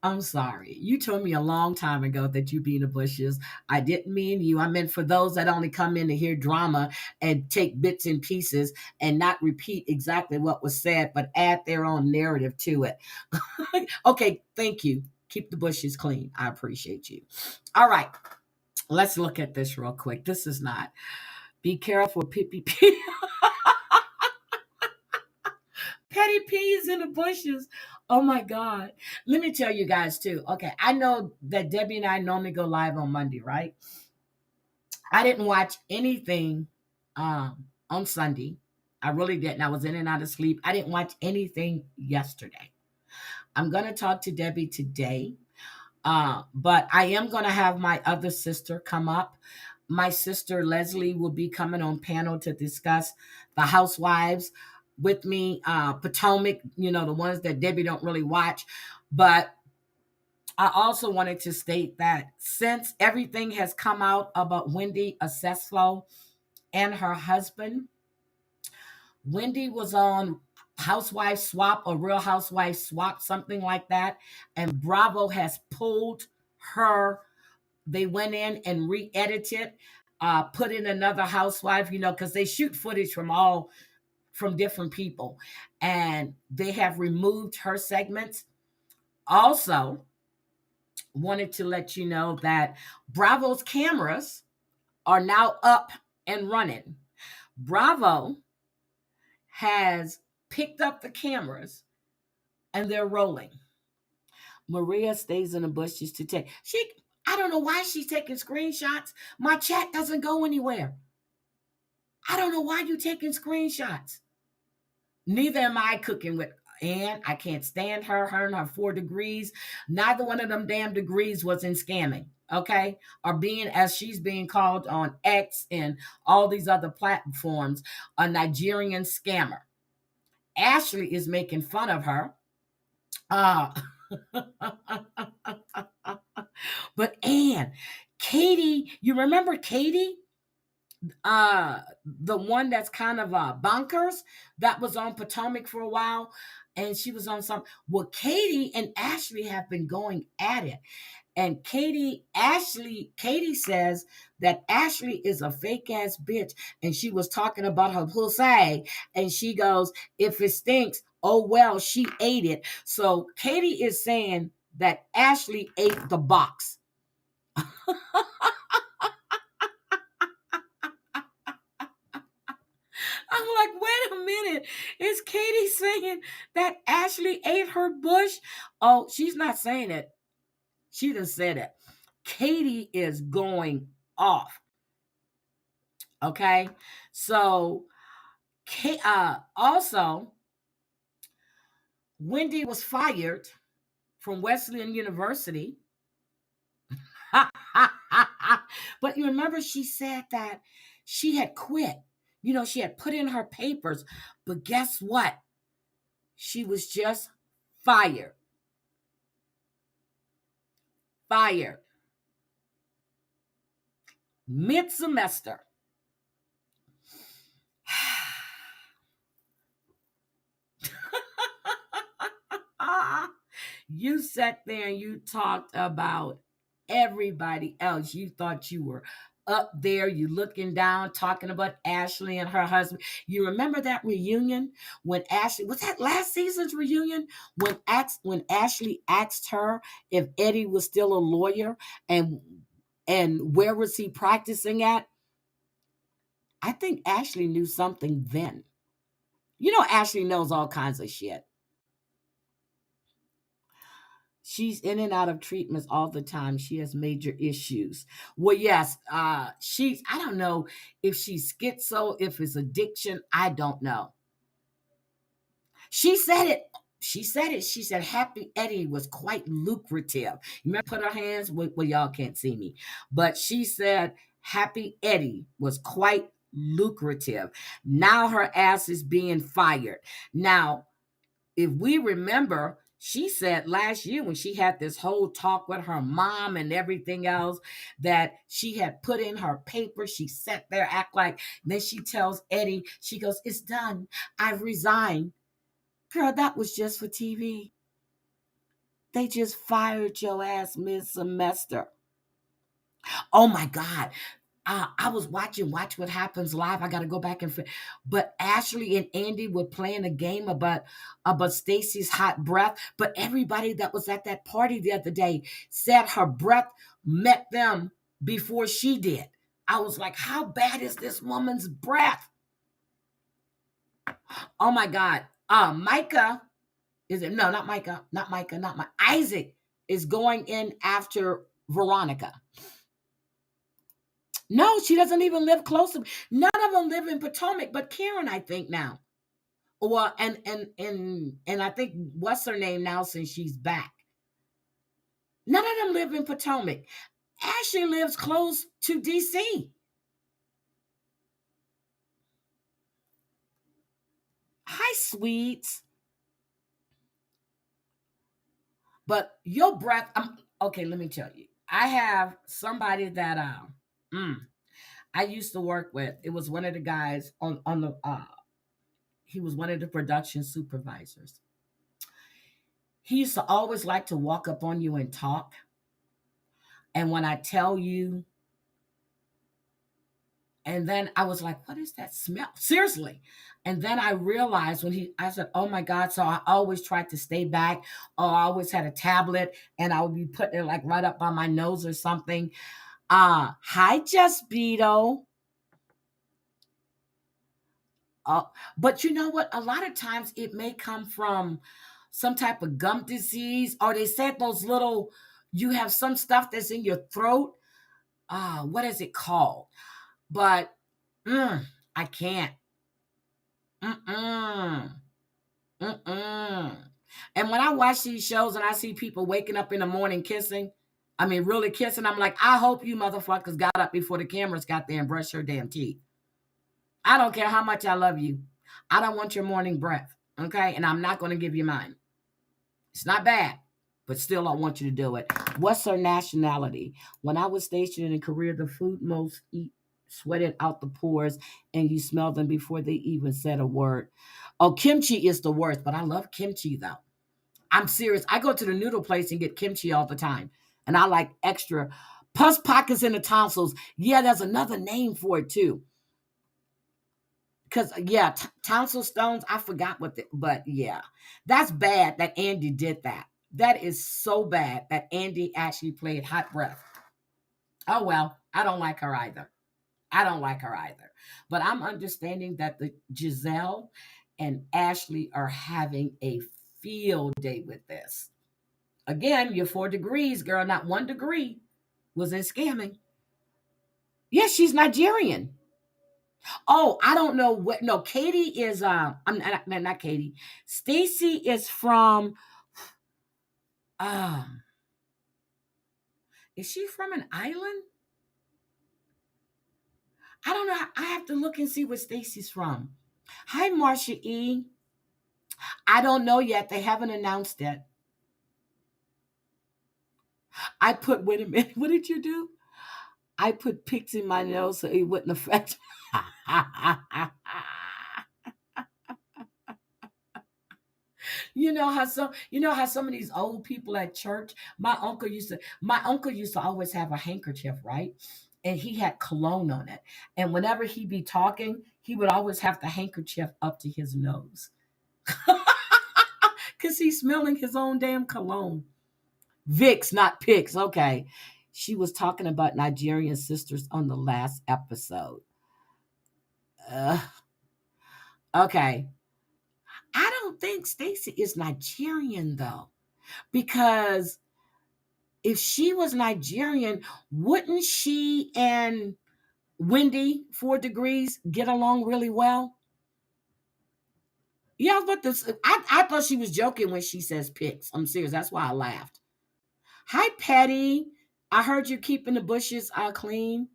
I'm sorry. You told me a long time ago that you be in the bushes. I didn't mean you. I meant for those that only come in to hear drama and take bits and pieces and not repeat exactly what was said, but add their own narrative to it. Okay, thank you. Keep the bushes clean. I appreciate you. All right, let's look at this real quick. This is not. Be careful, Pippi P. Petty peas in the bushes. Oh my God. Let me tell you guys too. Okay, I know that Debbie and I normally go live on Monday, right? I didn't watch anything on Sunday. I really didn't. I was in and out of sleep. I didn't watch anything yesterday. I'm going to talk to Debbie today. But I am going to have my other sister come up. My sister Leslie will be coming on panel to discuss the housewives with me. Potomac, the ones that Debbie don't really watch. But I also wanted to state that since everything has come out about Wendy Accessflow and her husband, Wendy was on Housewives Swap or Real Housewives Swap, something like that. And Bravo has pulled her. They went in and re-edited, put in another housewife, because they shoot footage from different people. And they have removed her segments. Also, wanted to let you know that Bravo's cameras are now up and running. Bravo has picked up the cameras and they're rolling. Maria stays in the bushes to take. I don't know why she's taking screenshots. My chat doesn't go anywhere. I don't know why you're taking screenshots. Neither am I cooking with Ann. I can't stand her. Her and her 4 degrees. Neither one of them damn degrees was in scamming. Okay? Or being, as she's being called on X and all these other platforms, a Nigerian scammer. Ashley is making fun of her. But Ann, Katie, you remember Katie? The one that's kind of bonkers that was on Potomac for a while, and she was on some. Well, Katie and Ashley have been going at it, and Katie says that Ashley is a fake ass bitch, and she was talking about her pussy, and she goes, "If it stinks, oh well, she ate it." So Katie is saying that Ashley ate the box. I'm like, wait a minute. Is Katie saying that Ashley ate her bush? Oh, she's not saying it. She just said it. Katie is going off. Okay. So, also, Wendy was fired from Wesleyan University. But you remember she said that she had quit. She had put in her papers. But guess what? She was just fired. Fired. Mid-semester. You sat there and you talked about everybody else. You thought you were up there, you looking down, talking about Ashley and her husband. You remember that reunion when Ashley, was that last season's reunion? When Ashley asked her if Eddie was still a lawyer and where was he practicing at? I think Ashley knew something then. Ashley knows all kinds of shit. She's in and out of treatments all the time. She has major issues. Well, yes, I don't know if she's schizo, if it's addiction, I don't know. She said it. She said it. She said Happy Eddie was quite lucrative. Remember, put her hands. Well, y'all can't see me, but she said Happy Eddie was quite lucrative. Now her ass is being fired. Now, if we remember, she said last year when she had this whole talk with her mom and everything else that she had put in her paper. She sat there, act like, then she tells Eddie, she goes, "It's done. I've resigned." Girl, that was just for TV. They just fired your ass mid-semester. Oh my God. I was watching Watch What Happens Live. I got to go back but Ashley and Andy were playing a game about Stacy's hot breath. But everybody that was at that party the other day said her breath met them before she did. I was like, how bad is this woman's breath? Oh my God. Micah, is it? No, not Micah. Isaac is going in after Veronica. No, she doesn't even live close to. None of them live in Potomac, but Karen, I think now. Well, and I think what's her name now since she's back. None of them live in Potomac. Ashley lives close to DC. Hi, sweets. But your breath. Okay. Let me tell you. I have somebody that I used to work with. It was one of the guys on the. He was one of the production supervisors. He used to always like to walk up on you and talk. And when I tell you, and then I was like, what is that smell? Seriously. And then I realized I said, oh my God. So I always tried to stay back, or I always had a tablet and I would be putting it like right up on my nose or something. Hi, Just Beto. But you know what? A lot of times it may come from some type of gum disease, or they said those little, you have some stuff that's in your throat. What is it called? But I can't. Mm-mm. Mm-mm. And when I watch these shows and I see people waking up in the morning kissing, I mean, really kissing, I'm like, I hope you motherfuckers got up before the cameras got there and brushed your damn teeth. I don't care how much I love you. I don't want your morning breath. Okay. And I'm not going to give you mine. It's not bad, but still, I want you to do it. What's her nationality? When I was stationed in Korea, the food most eat sweated out the pores, and you smell them before they even said a word. Oh, kimchi is the worst, but I love kimchi though. I'm serious. I go to the noodle place and get kimchi all the time, and I like extra pus pockets in the tonsils. Yeah, there's another name for it too. Because yeah, tonsil stones. I forgot but yeah, that's bad that Andy did that. That is so bad that Andy actually played hot breath. Oh well, I don't like her either. I don't like her either. But I'm understanding that the Giselle and Ashley are having a field day with this. Again, your 4 degrees, girl. Not 1 degree was in scamming. Yes, she's Nigerian. Oh, I don't know what. No, Katie is. I'm not Katie. Stacy is from. Um, is she from an island? I don't know. I have to look and see where Stacy's from. Hi, Marcia E. I don't know yet. They haven't announced it. I put. Wait a minute. What did you do? I put pics in my nose so it wouldn't affect. You know how some of these old people at church, my uncle used to always have a handkerchief, right? And he had cologne on it. And whenever he'd be talking, he would always have the handkerchief up to his nose. Cause he's smelling his own damn cologne. Vicks, not Picks. Okay. She was talking about Nigerian sisters on the last episode. Uh, okay. I don't think Stacy is Nigerian though. Because if she was Nigerian, wouldn't she and Wendy 4 Degrees get along really well? Yeah, but I thought she was joking when she says pics. I'm serious. That's why I laughed. Hi, Patty. I heard you keeping the bushes clean.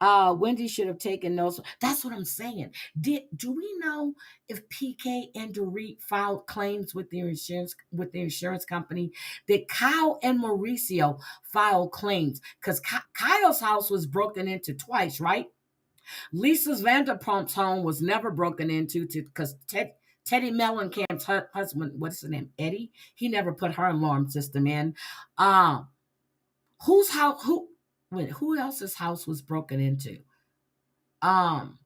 Wendy should have taken notes. That's what I'm saying. Do we know if PK and Dorit filed claims with their insurance company? Did Kyle and Mauricio file claims? Because Kyle's house was broken into twice, right? Lisa's Vanderpump's home was never broken into because Teddy Mellencamp's husband, what's his name, Eddie, he never put her alarm system in. Whose house? Who else's house was broken into? Um,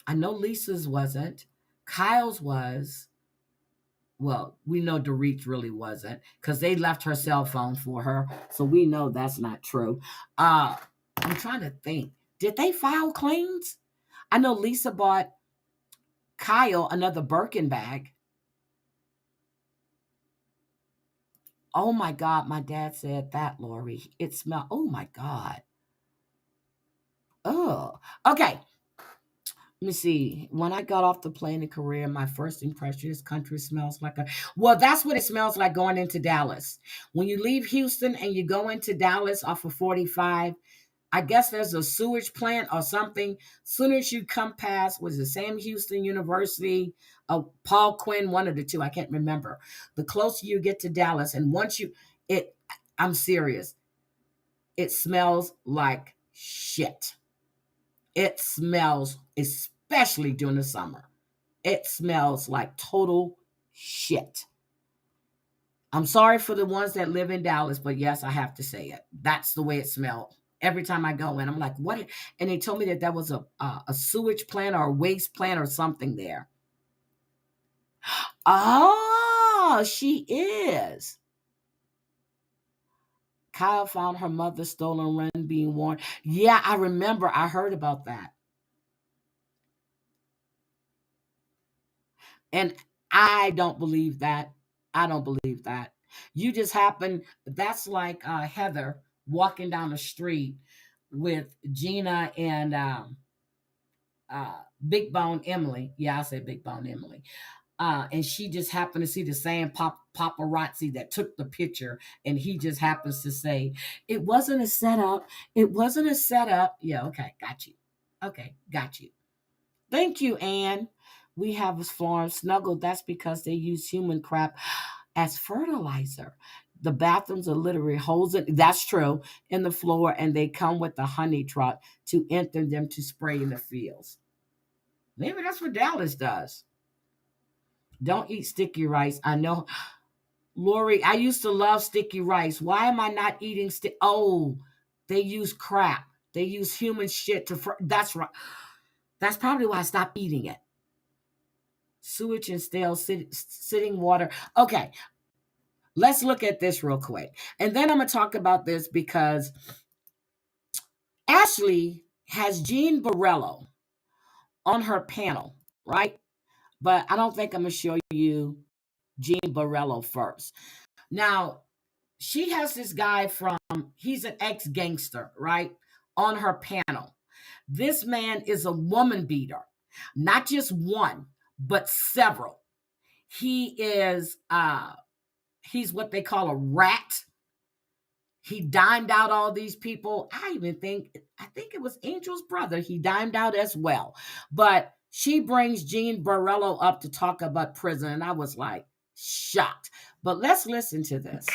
I know Lisa's wasn't. Kyle's was. Well, we know Dorit really wasn't because they left her cell phone for her, so we know that's not true. I'm trying to think. Did they file claims? I know Lisa bought Kyle another Birkin bag. Oh my God, my dad said that, Lori. It smelled. Oh my God. Oh, okay. Let me see. When I got off the plane in Korea, my first impression is country smells like a. Well, that's what it smells like going into Dallas. When you leave Houston and you go into Dallas off of 45, I guess there's a sewage plant or something. Soon as you come past, was the Sam Houston University, Paul Quinn, one of the two, I can't remember. The closer you get to Dallas, and once I'm serious, it smells like shit. It smells, especially during the summer, it smells like total shit. I'm sorry for the ones that live in Dallas, but yes, I have to say it. That's the way it smelled. Every time I go in, I'm like, what? And they told me that was a sewage plant or a waste plant or something there. Oh, she is. Kyle found her mother's stolen ring being worn. Yeah, I remember. I heard about that. And I don't believe that. I don't believe that. You just happen, that's like Heather walking down the street with Gina and Big Bone Emily. Yeah, I say Big Bone Emily. And she just happened to see the same paparazzi that took the picture, and he just happens to say, "It wasn't a setup. It wasn't a setup." Yeah, okay, got you. Okay, got you. Thank you, Anne. We have Florence Snuggle. That's because they use human crap as fertilizer. The bathrooms are literally holes in, that's true, in the floor, and they come with the honey truck to enter them to spray in the fields. Maybe that's what Dallas does. Don't eat sticky rice. I know, Lori, I used to love sticky rice. Why am I not eating Oh, they use crap. They use human shit to that's right. That's probably why I stopped eating it. Sewage and stale sitting water. Okay, let's look at this real quick. And then I'm going to talk about this because Ashley has Jean Borello on her panel, right? But I don't think I'm going to show you Jean Borello first. Now, she has this guy he's an ex-gangster, right? On her panel. This man is a woman beater, not just one, but several. He is, he's what they call a rat. He dimed out all these people. I think it was Angel's brother. He dimed out as well. But she brings Jean Borello up to talk about prison, and I was like shocked. But let's listen to this.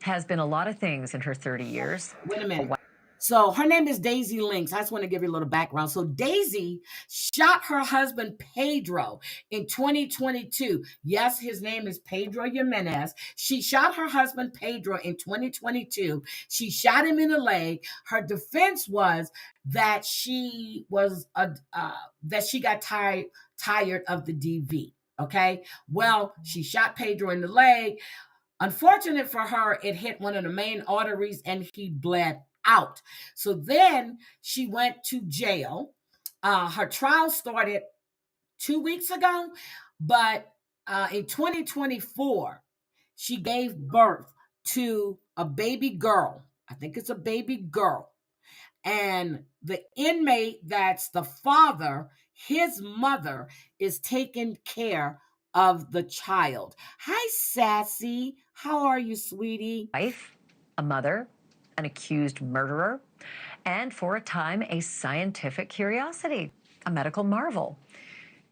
Has been a lot of things in her 30 years. Wait a minute. So her name is Daisy Links. I just want to give you a little background. So Daisy shot her husband Pedro in 2022. Yes, his name is Pedro Jimenez. She shot her husband Pedro in 2022. She shot him in the leg. Her defense was that she got tired of the DV. Okay. Well, she shot Pedro in the leg. Unfortunate for her, it hit one of the main arteries and he bled out. So then she went to jail. Her trial started 2 weeks ago, but in 2024, She gave birth to a baby girl. I think it's a baby girl. And the inmate that's the father, his mother is taking care of the child. Hi, Sassy. How are you, sweetie? Wife, a mother, an accused murderer, and for a time, a scientific curiosity, a medical marvel.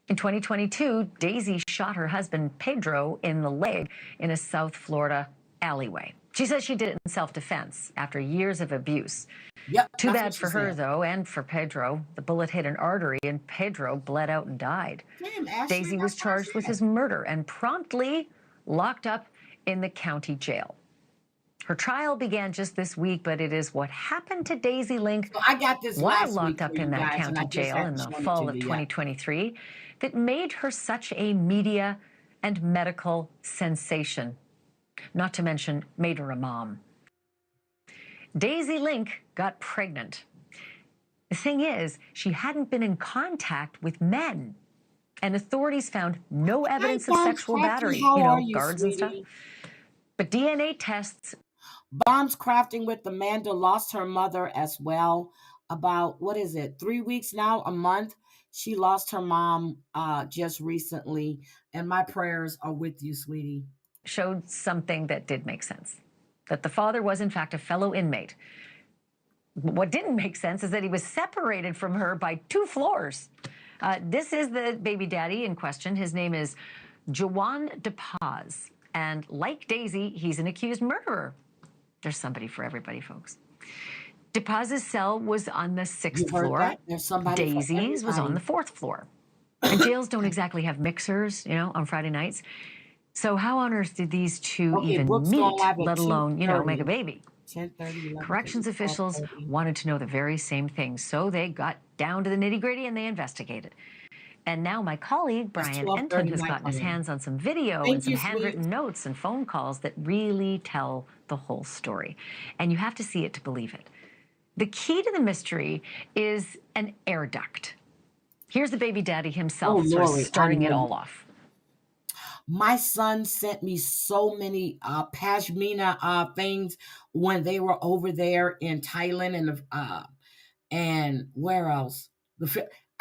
In 2022, Daisy shot her husband, Pedro, in the leg in a South Florida alleyway. She says she did it in self-defense after years of abuse. Yep. Too bad for her, though, and for Pedro. The bullet hit an artery, and Pedro bled out and died. Damn, Ashley, Daisy was charged with his murder and promptly locked up in the county jail. Her trial began just this week, but it is what happened to Daisy Link So I got this while last locked week up for in you that guys, and I county just jail haven't in the shown it fall to of you yet. 2023 that made her such a media and medical sensation, not to mention made her a mom. Daisy Link got pregnant. The thing is, she hadn't been in contact with men, and authorities found no evidence of Bombs sexual Crafty, battery, how are you, guards and stuff. sweetie? But DNA tests. Bombs Crafting with Amanda lost her mother as well. About, 3 weeks now, a month. She lost her mom just recently, and my prayers are with you, sweetie. Showed something that did make sense, that the father was in fact a fellow inmate. What didn't make sense is that he was separated from her by 2 floors. This is the baby daddy in question. His name is Jawan DePaz, and like Daisy, he's an accused murderer. There's somebody for everybody, folks. DePaz's cell was on the 6th floor. That? There's somebody for Daisy's was on the 4th floor. And jails don't exactly have mixers, on Friday nights. So how on earth did these two even meet, let alone, make a baby? 10:30, 11:30, Corrections officials wanted to know the very same thing, so they got down to the nitty-gritty and they investigated. And now my colleague, Brian Enton, has gotten his hands on some video and some handwritten notes and phone calls that really tell the whole story. And you have to see it to believe it. The key to the mystery is an air duct. Here's the baby daddy himself starting it all off. My son sent me so many pashmina things when they were over there in Thailand and where else?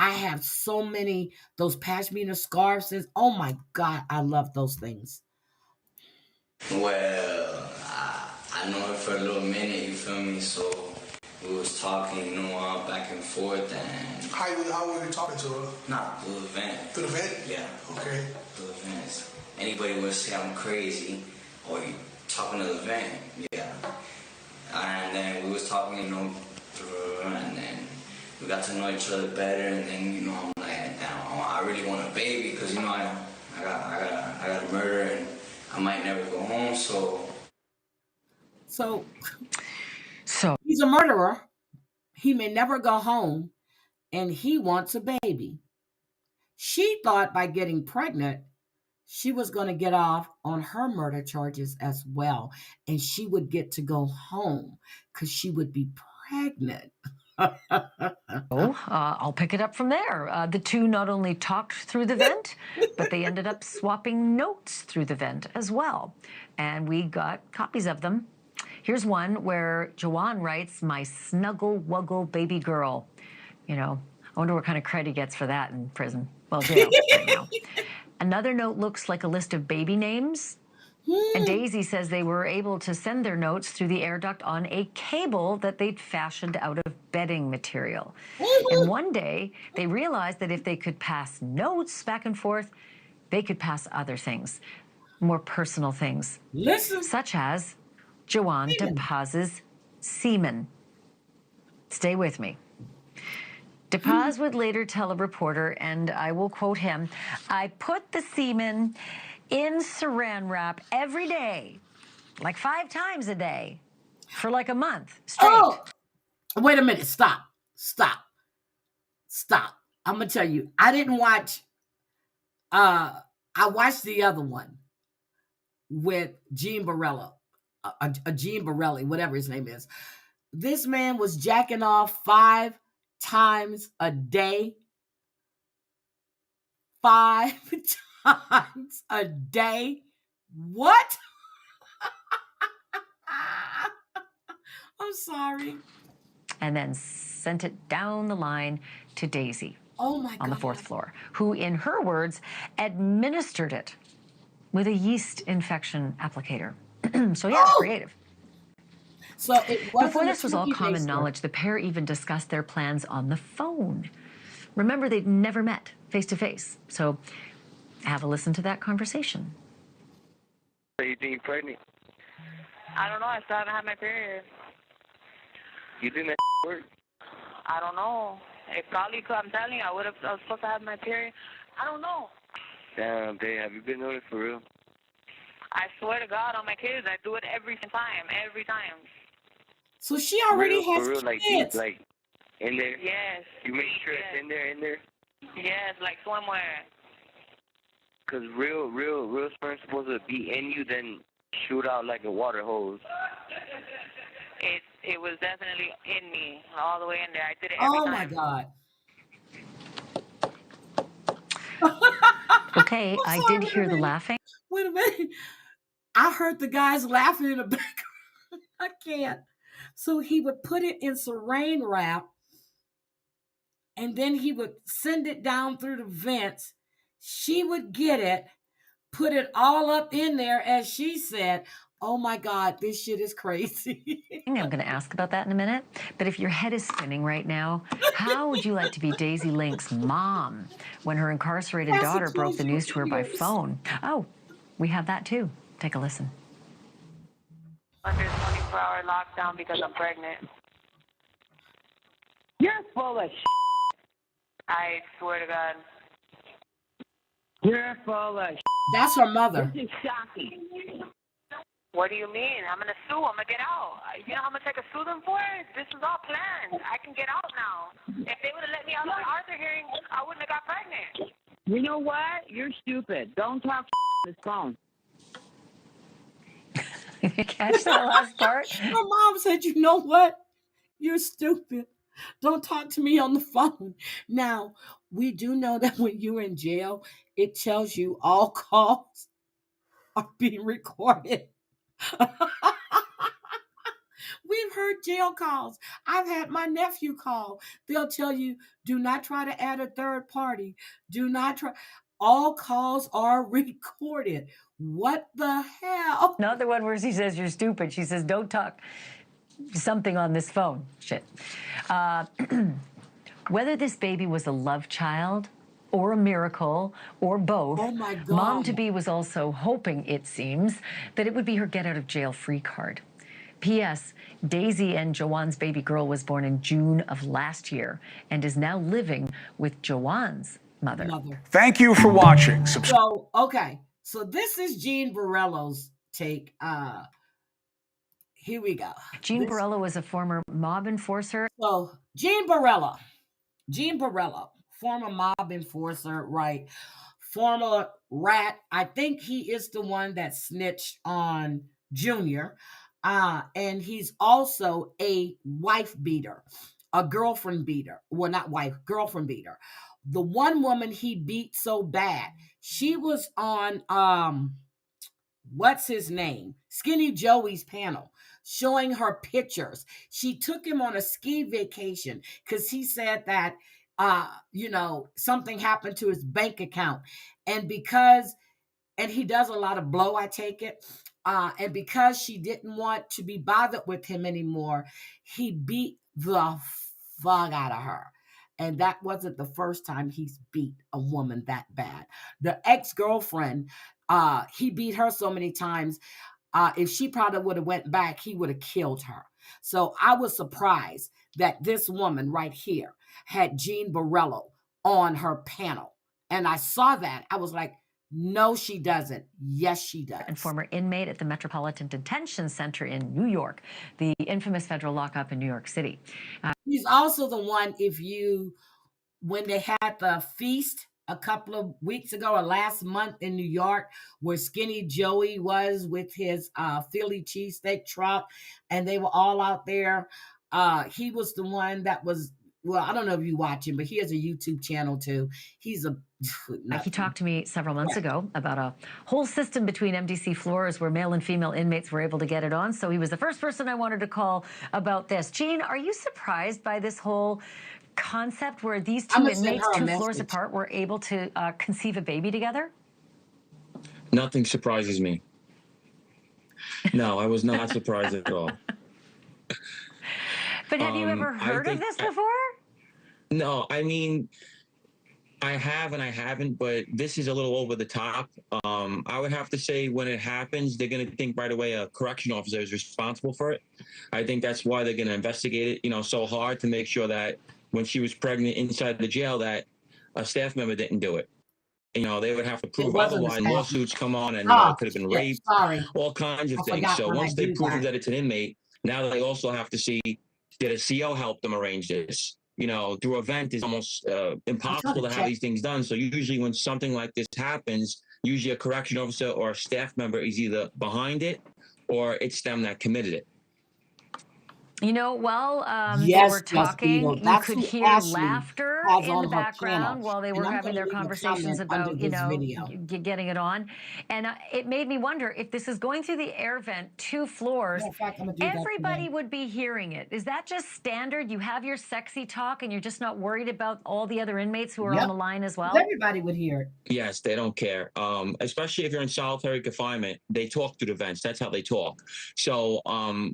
I have so many those pashmina scarves. Oh my God, I love those things. Well, I know her for a little minute, you feel me? So we was talking, back and forth and... How were you talking to her? Nah, through the vent. Through the vent? Yeah. Okay. Through the vents. Anybody would say I'm crazy or you talking to the vent, yeah. And then we was talking, and then we got to know each other better, and then, I'm like, damn, I really want a baby because, I got a murder and I might never go home, so he's a murderer. He may never go home, and he wants a baby. She thought by getting pregnant, she was going to get off on her murder charges as well, and she would get to go home because she would be pregnant. I'll pick it up from there. The two not only talked through the vent, but they ended up swapping notes through the vent as well. And we got copies of them. Here's one where Jawan writes, "My snuggle wuggle baby girl." I wonder what kind of credit he gets for that in prison. Well, jail right now. Another note looks like a list of baby names. And Daisy says they were able to send their notes through the air duct on a cable that they'd fashioned out of bedding material. And one day, they realized that if they could pass notes back and forth, they could pass other things, more personal things. Such as Jawan DePaz's semen. Stay with me. DePaz would later tell a reporter, and I will quote him, "I put the semen in saran wrap every day, like 5 times a day, for like a month straight." Oh, wait a minute. Stop. I'm going to tell you, I didn't watch, I watched the other one with Gene Barella, Gene Borelli, whatever his name is. This man was jacking off 5 times a day. 5 times a day. What? I'm sorry. And then sent it down the line to Daisy Oh my on the God. 4th floor, who, in her words, administered it with a yeast infection applicator. So yeah, creative. So it wasn't Before a this was all turkey common baster. knowledge, the pair even discussed their plans on the phone. Remember, they'd never met face to face. So have a listen to that conversation. So you think you're pregnant? I don't know. I still haven't had my period. You think that work? I don't know. It probably could. I'm telling you, I was supposed to have my period. I don't know. Damn, babe, have you been on it for real? I swear to God on my kids, I do it every time. Every time. So she already Real, has for real, like kids. deep, like in there. Yes. You make sure yes. it's in there. Yes, like swimwear. Cause real sperm's supposed to be in you, then shoot out like a water hose. It was definitely in me, all the way in there. I did it every Oh time. my God. Okay, I'm I sorry, did wait a hear the minute. laughing. Wait a minute. I heard the guys laughing in the background. I can't. So he would put it in saran wrap and then he would send it down through the vents. She would get it, put it all up in there, as she said. Oh my God, this shit is crazy. I'm going to ask about that in a minute. But if your head is spinning right now, how would you like to be Daisy Link's mom when her incarcerated That's daughter what broke the tells you news to her by years. phone? Oh, we have that too. Take a listen. Under 24-hour lockdown because I'm pregnant. You're full of I swear to God. You're full of That's her mother. This is shocking. What do you mean? I'm going to sue. I'm going to get out. You know how much I could sue them for? This is all planned. I can get out now. If they would have let me out of the Arthur hearing, I wouldn't have got pregnant. You know what? You're stupid. Don't talk on this phone. Catch that last part? Her mom said, you know what? You're stupid. Don't talk to me on the phone. Now, we do know that when you're in jail, it tells you all calls are being recorded. We've heard jail calls. I've had my nephew call. They'll tell you, do not try to add a third party. Do not try. All calls are recorded. What the hell? Not the one where she says you're stupid. She says, don't talk something on this phone. Shit. Whether this baby was a love child or a miracle or both, Oh my God. mom-to-be was also hoping, it seems, that it would be her get-out-of-jail-free card. P.S. Daisy and Joanne's baby girl was born in June of last year and is now living with Joanne's mother. Thank you for watching. So, okay. So this is Gene Borello's take. Here we go. Gene Borello was a former mob enforcer. So Gene Borello, former mob enforcer, right? Former rat. I think he is the one that snitched on Junior. And he's also a wife beater, a girlfriend beater. Well, not wife, girlfriend beater. The one woman he beat so bad, she was on what's his name? Skinny Joey's panel, showing her pictures. She took him on a ski vacation because he said that something happened to his bank account. And he does a lot of blow, I take it. And because she didn't want to be bothered with him anymore, he beat the fuck out of her. And that wasn't the first time he's beat a woman that bad. The ex-girlfriend, he beat her so many times. If she probably would have went back, he would have killed her. So I was surprised that this woman right here had Gene Borello on her panel. And I saw that. I was like, no, she doesn't. Yes, she does. And former inmate at the Metropolitan Detention Center in New York, the infamous federal lockup in New York City. He's also the one, when they had the feast a couple of weeks ago or last month in New York, where Skinny Joey was with his Philly cheesesteak truck, and they were all out there. He was the one that was well, I don't know if you watch him, but he has a YouTube channel too. He's a He talked to me several months ago about a whole system between MDC floors where male and female inmates were able to get it on. So he was the first person I wanted to call about this. Jean, are you surprised by this whole concept where these two inmates, 2 floors apart, were able to conceive a baby together? Nothing surprises me. No, I was not surprised at all. But have you ever heard of this before? No, I mean, I have and I haven't, but this is a little over the top. I would have to say when it happens, they're going to think right away a correction officer is responsible for it. I think that's why they're going to investigate it, so hard to make sure that when she was pregnant inside the jail that a staff member didn't do it. They would have to prove otherwise. Lawsuits come on and it could have been raped, all kinds of things. So once they prove that it's an inmate, now they also have to see, did a CO help them arrange this? Through a vent is almost impossible to have these things done. So usually when something like this happens, usually a correction officer or a staff member is either behind it or it's them that committed it. While they were talking, you could hear laughter in the background while they were having their conversations about, getting it on. And it made me wonder if this is going through the air vent, 2 floors, everybody would be hearing it. Is that just standard? You have your sexy talk and you're just not worried about all the other inmates who are on the line as well? Everybody would hear it. Yes, they don't care. Especially if you're in solitary confinement, they talk through the vents. That's how they talk. So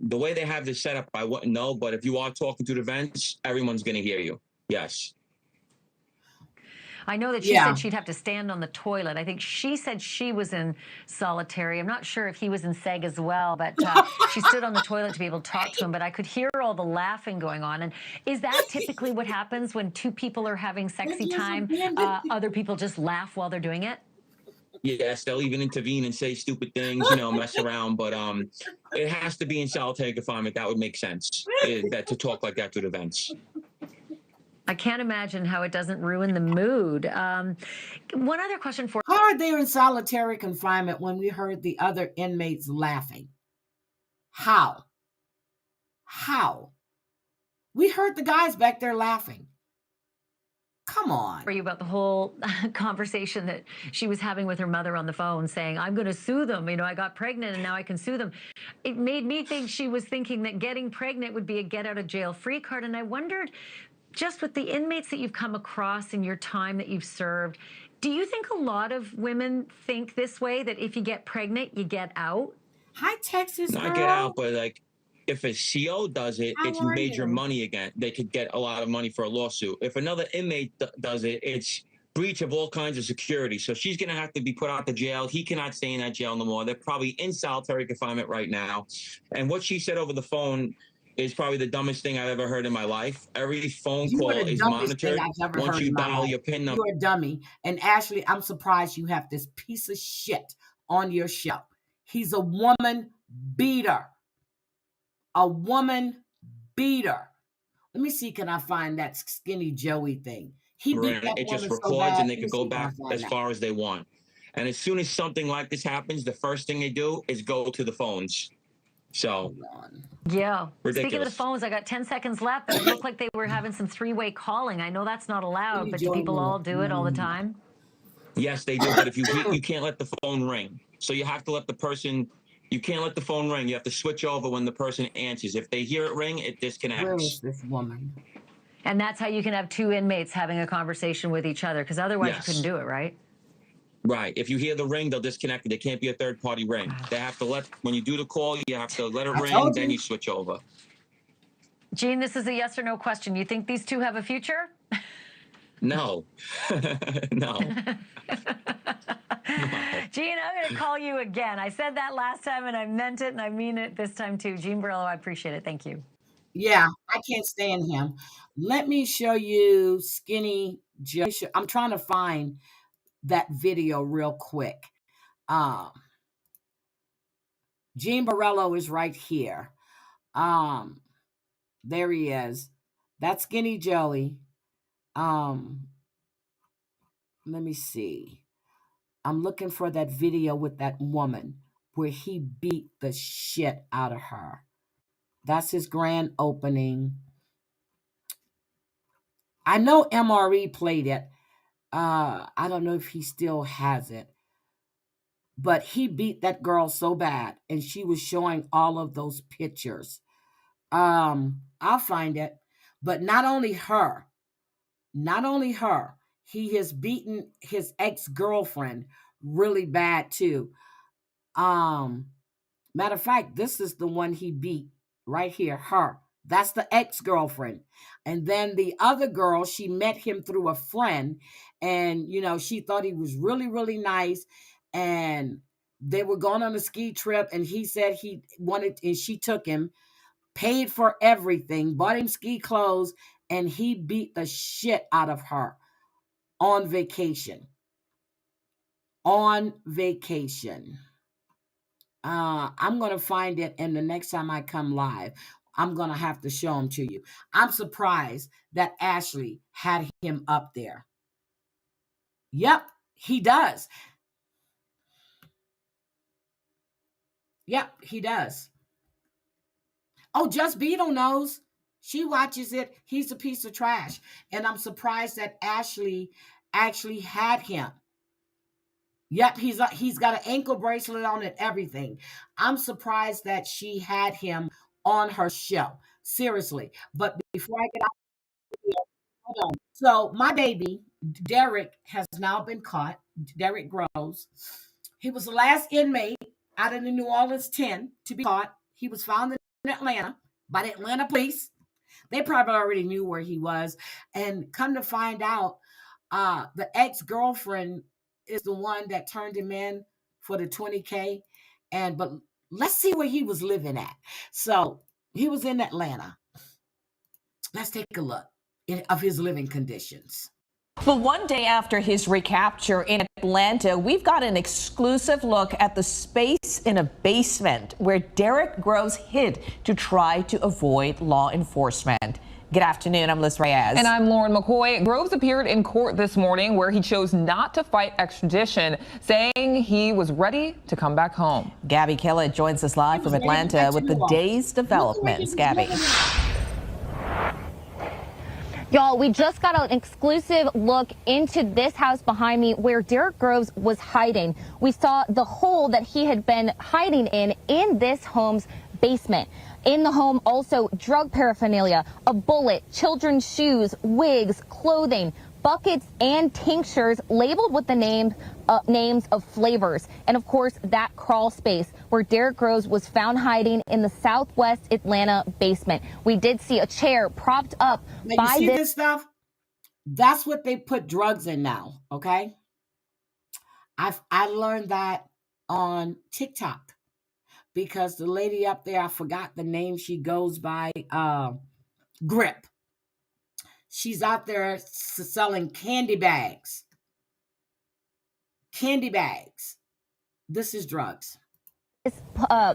the way they have this set up, I wouldn't know, but if you are talking through the vents, everyone's going to hear you. Yes. I know that she said she'd have to stand on the toilet. I think she said she was in solitary. I'm not sure if he was in seg as well, but she stood on the toilet to be able to talk to him. But I could hear all the laughing going on. And is that typically what happens when 2 people are having sexy time? Other people just laugh while they're doing it? Yes, they'll even intervene and say stupid things, mess around. But it has to be in solitary confinement. That would make sense, that to talk like that through the vents. I can't imagine how it doesn't ruin the mood. One other question for How are they in solitary confinement when we heard the other inmates laughing? How? We heard the guys back there laughing. Come on. For you about the whole conversation that she was having with her mother on the phone saying, I'm going to sue them. I got pregnant and now I can sue them. It made me think she was thinking that getting pregnant would be a get out of jail free card. And I wondered, just with the inmates that you've come across in your time that you've served, do you think a lot of women think this way, that if you get pregnant, you get out? Hi, Texas girl. Not get out, but if a CO does it, it's major money again. They could get a lot of money for a lawsuit. If another inmate does it, it's breach of all kinds of security. So she's going to have to be put out to jail. He cannot stay in that jail no more. They're probably in solitary confinement right now. And what she said over the phone is probably the dumbest thing I've ever heard in my life. Every phone call is monitored. Once you dial your PIN number. You're a dummy. And Ashley, I'm surprised you have this piece of shit on your show. He's a woman beater. A woman beater. Let me see, can I find that Skinny Joey thing? He beat that it just woman so records bad, and they can go back as far as they want. And as soon as something like this happens, the first thing they do is go to the phones. So, yeah. Ridiculous. Speaking of the phones, I got 10 seconds left, but it looked like they were having some 3-way calling. I know that's not allowed, but do people all do it all the time? Yes, they do. But if you can't let the phone ring. So you have to let the person. You can't let the phone ring. You have to switch over when the person answers. If they hear it ring, it disconnects. Where is this woman? And that's how you can have 2 inmates having a conversation with each other, because otherwise you couldn't do it, right? Right. If you hear the ring, they'll disconnect it. There can't be a third-party ring. They have to when you do the call, you have to let it ring, then you switch over. Jean, this is a yes or no question. You think these 2 have a future? No. No. Jean, I'm going to call you again. I said that last time, and I meant it, and I mean it this time, too. Jean Borello, I appreciate it. Thank you. Yeah, I can't stand him. Let me show you Skinny Joe. I'm trying to find that video real quick. Jean Borello is right here. There he is. That's Skinny Joey. Let me see. I'm looking for that video with that woman where he beat the shit out of her. That's his grand opening. I know MRE played it. I don't know if he still has it. But he beat that girl so bad, and she was showing all of those pictures. I'll find it. But not only her, he has beaten his ex-girlfriend really bad too. Matter of fact, this is the one he beat right here, her. That's the ex-girlfriend. And then the other girl, she met him through a friend, and she thought he was really, really nice. And they were going on a ski trip, and he said he wanted, and she took him, paid for everything, bought him ski clothes, and he beat the shit out of her on vacation. I'm going to find it, and the next time I come live, I'm going to have to show them to you. I'm surprised that Ashley had him up there. Yep, he does. Yep, he does. Oh, Just Beetle knows. She watches it. He's a piece of trash. And I'm surprised that Ashley actually had him. Yep, he's got an ankle bracelet on and everything. I'm surprised that she had him on her show. Seriously. But before I get out of here, hold on. So my baby, Derek, has now been caught. Derek Groves. He was the last inmate out of the New Orleans 10 to be caught. He was found in Atlanta by the Atlanta police. They probably already knew where he was. And come to find out, the ex-girlfriend is the one that turned him in for the $20K. But let's see where he was living at. So he was in Atlanta. Let's take a look of his living conditions. But one day after his recapture in Atlanta, we've got an exclusive look at the space in a basement where Derek Groves hid to try to avoid law enforcement. Good afternoon, I'm Liz Reyes. And I'm Lauren McCoy. Groves appeared in court this morning where he chose not to fight extradition, saying he was ready to come back home. Gabby Kellett joins us live from Atlanta with the day's developments. Gabby. Y'all, we just got an exclusive look into this house behind me where Derek Groves was hiding. We saw the hole that he had been hiding in this home's basement. In the home, also drug paraphernalia, a bullet, children's shoes, wigs, clothing, buckets, and tinctures labeled with the names of flavors. And of course, that crawl space where Derek Groves was found hiding in the Southwest Atlanta basement. We did see a chair propped up by this stuff. That's what they put drugs in now. Okay. I learned that on TikTok because the lady up there, I forgot the name she goes by, Grip. She's out there selling candy bags. Candy bags. This is drugs.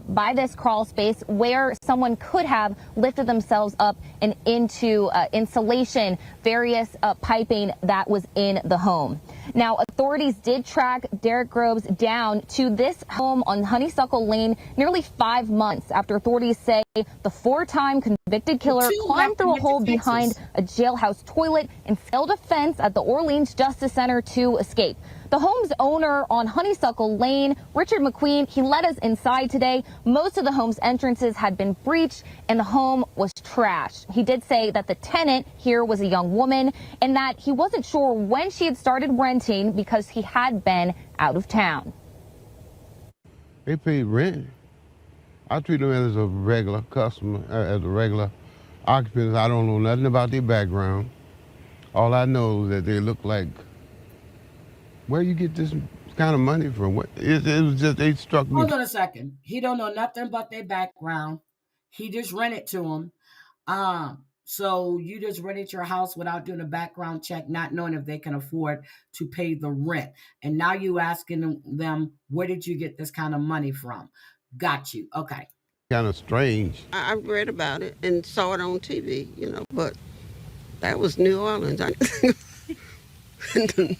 By this crawl space where someone could have lifted themselves up and into insulation, various piping that was in the home. Now, authorities did track Derek Groves down to this home on Honeysuckle Lane nearly 5 months after authorities say the 4-time convicted killer climbed through a hole behind a jailhouse toilet and scaled a fence at the Orleans Justice Center to escape. The home's owner on Honeysuckle Lane, Richard McQueen, he led us inside today. Most of the home's entrances had been breached and the home was trashed. He did say that the tenant here was a young woman and that he wasn't sure when she had started renting because he had been out of town. They paid rent. I treat them as a regular customer, as a regular occupant. I don't know nothing about their background. All I know is that they look like, where you get this kind of money from? It was just, they struck me. Hold on a second. He don't know nothing about their background. He just rented to them. So you just rented your house without doing a background check, not knowing if they can afford to pay the rent. And now you asking them, where did you get this kind of money from? Got you. Okay. Kind of strange. I read about it and saw it on TV, but that was New Orleans.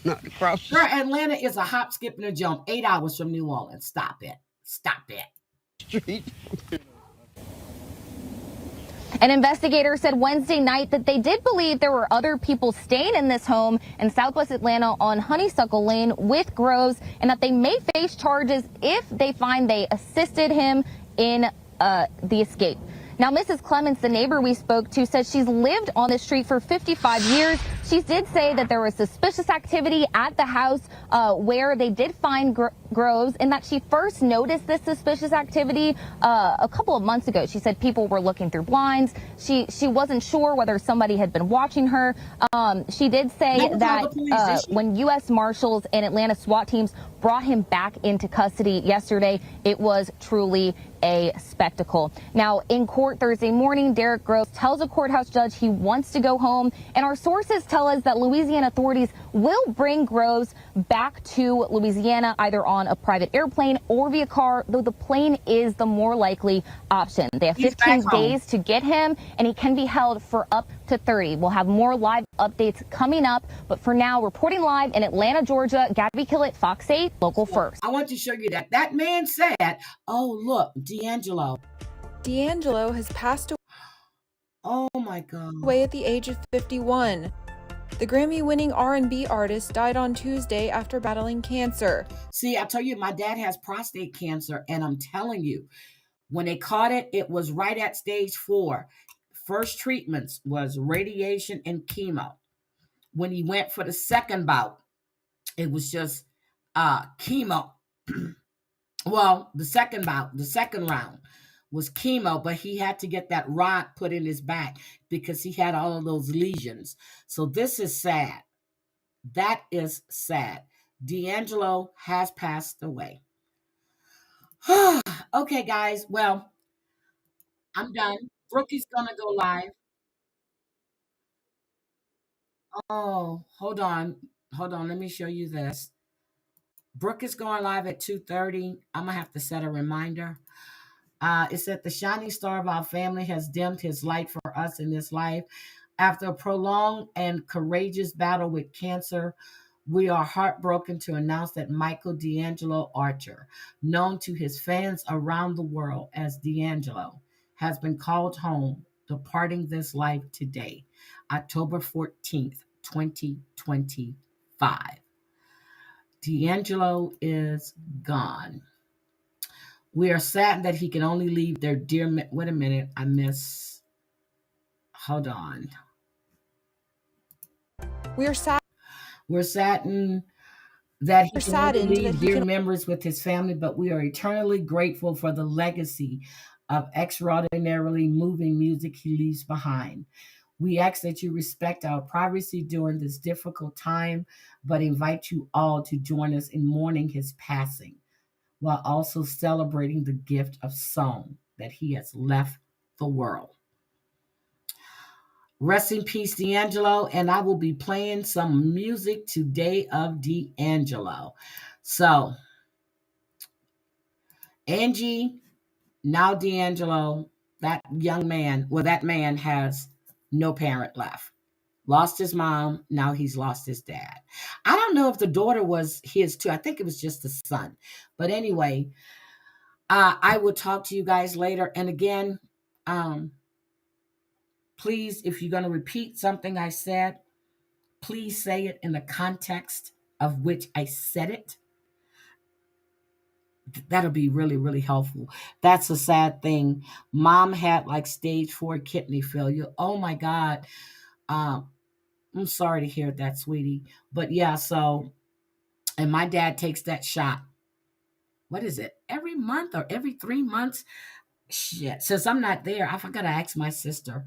Not across. Sure, Atlanta is a hop, skip, and a jump. 8 hours from New Orleans. Stop it. Stop it. And An investigator said Wednesday night that they did believe there were other people staying in this home in Southwest Atlanta on Honeysuckle Lane with Groves, and that they may face charges if they find they assisted him in the escape. Now, Mrs. Clements, the neighbor we spoke to, says she's lived on this street for 55 years. She did say that there was suspicious activity at the house where they did find Groves, and that she first noticed this suspicious activity a couple of months ago. She said people were looking through blinds. She wasn't sure whether somebody had been watching her. She did say that when U.S. Marshals and Atlanta SWAT teams brought him back into custody yesterday, it was truly a spectacle. Now, in court Thursday morning, Derek Groves tells a courthouse judge he wants to go home, and our sources tell us that Louisiana authorities will bring Groves back to Louisiana either on a private airplane or via car, though the plane is the more likely option. They have 15 days to get him, and he can be held for up to 30. We'll have more live updates coming up, but for now, reporting live in Atlanta, Georgia, Gabby Killett, Fox 8, Local First. I want to show you that man said, oh, look, D'Angelo. D'Angelo has passed Oh my God. away at the age of 51. The Grammy-winning R&B artist died on Tuesday after battling cancer. See, I tell you, my dad has prostate cancer, and I'm telling you, when they caught it, it was right at stage 4. First treatments was radiation and chemo. When he went for the second bout, it was just chemo. Well, the second round was chemo, but he had to get that rod put in his back because he had all of those lesions. So this is sad. That is sad. D'Angelo has passed away. Okay, guys. Well, I'm done. Brookie's going to go live. Oh, hold on. Hold on. Let me show you this. Brooke is going live at 2:30. I'm going to have to set a reminder. It said the shining star of our family has dimmed his light for us in this life. After a prolonged and courageous battle with cancer, we are heartbroken to announce that Michael D'Angelo Archer, known to his fans around the world as D'Angelo, has been called home, departing this life today, October 14th, 2025. D'Angelo is gone. We are saddened that he can only leave their dear... Wait a minute. Hold on. We're saddened that he can only leave dear members with his family, but we are eternally grateful for the legacy of extraordinarily moving music he leaves behind. We ask that you respect our privacy during this difficult time, but invite you all to join us in mourning his passing, while also celebrating the gift of song that he has left the world. Rest in peace, D'Angelo, and I will be playing some music today of D'Angelo. So, Angie, now D'Angelo, that man has no parent left. Lost his mom, now he's lost his dad. I don't know if the daughter was his too. I think it was just the son. But anyway, I will talk to you guys later. And again, please, if you're going to repeat something I said, please say it in the context of which I said it. That'll be really, really helpful. That's a sad thing. Mom had like stage 4 kidney failure. Oh my God. I'm sorry to hear that, sweetie. But yeah, so, and my dad takes that shot. What is it? Every month or every 3 months? Shit. Since I'm not there, I forgot to ask my sister.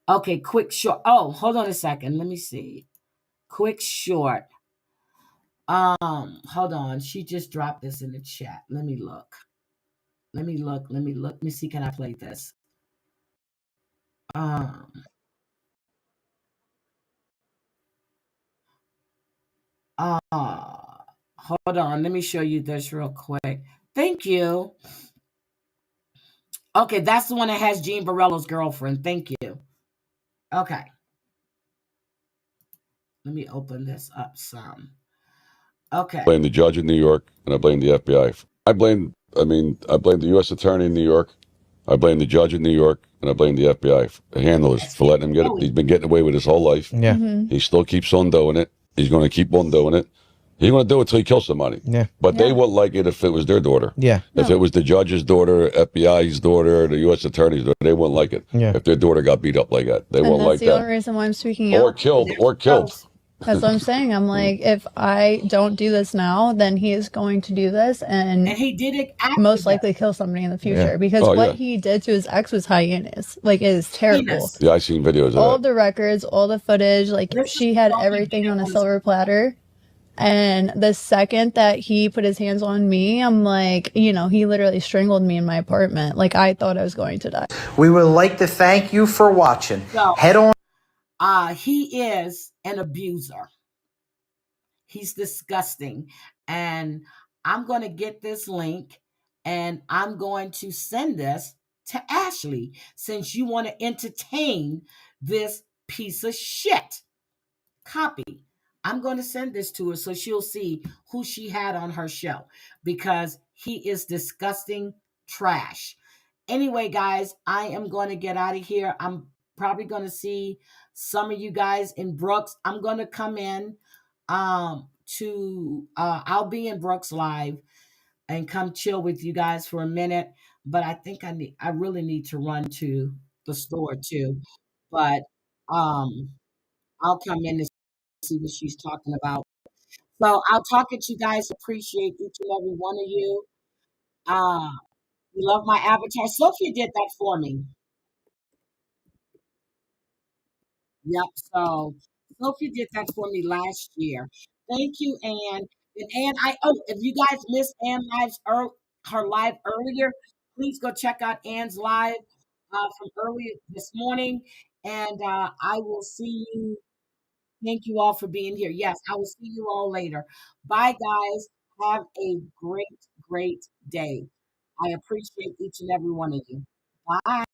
Okay, quick short. Oh, hold on a second. Let me see. Quick short. Hold on. She just dropped this in the chat. Let me look. Let me see. Can I play this? Hold on. Let me show you this real quick. Thank you. Okay, that's the one that has Gene Barello's girlfriend. Thank you. Okay. Let me open this up some. Okay. I blame the judge in New York, and I blame the FBI. I blame the U.S. attorney in New York. I blame the judge in New York, and I blame the FBI handlers for letting him get it. He's been getting away with his whole life. Yeah. He still keeps on doing it. He's going to keep on doing it. He's going to do it till he kills somebody. Yeah. But they wouldn't like it if it was their daughter. Yeah. If it was the judge's daughter, FBI's daughter, the U.S. attorney's daughter, they wouldn't like it. Yeah. If their daughter got beat up like that, they And wouldn't like that's the that. only reason why I'm speaking out. Or killed. That's what I'm saying. I'm like, if I don't do this now, then he is going to do this and he did it most likely kill somebody in the future. Yeah. Because Oh, what yeah. he did to his ex was hyenas. Like, it is terrible. Yeah, I seen videos of All that. of the records, all the footage, like she had everything on a silver platter. And the second that he put his hands on me, I'm like, you know, he literally strangled me in my apartment. Like, I thought I was going to die. We would like to thank you for watching. So, Head on. He is an abuser. He's disgusting. And I'm going to get this link and I'm going to send this to Ashley since you want to entertain this piece of shit. Copy. I'm going to send this to her so she'll see who she had on her show because he is disgusting trash. Anyway, guys, I am going to get out of here. I'm probably going to see some of you guys in Brooks. I'm going to come in I'll be in Brooks Live and come chill with you guys for a minute. But I think I really need to run to the store too. But I'll come in and see what she's talking about. So I'll talk at you guys. Appreciate each and every one of you. You love my avatar. Sophia did that for me. Yep. So Sophie did that for me last year. Thank you, Anne. And Anne, if you guys missed Anne her live earlier, please go check out Anne's live from earlier this morning. And I will see you. Thank you all for being here. Yes, I will see you all later. Bye, guys. Have a great, great day. I appreciate each and every one of you. Bye.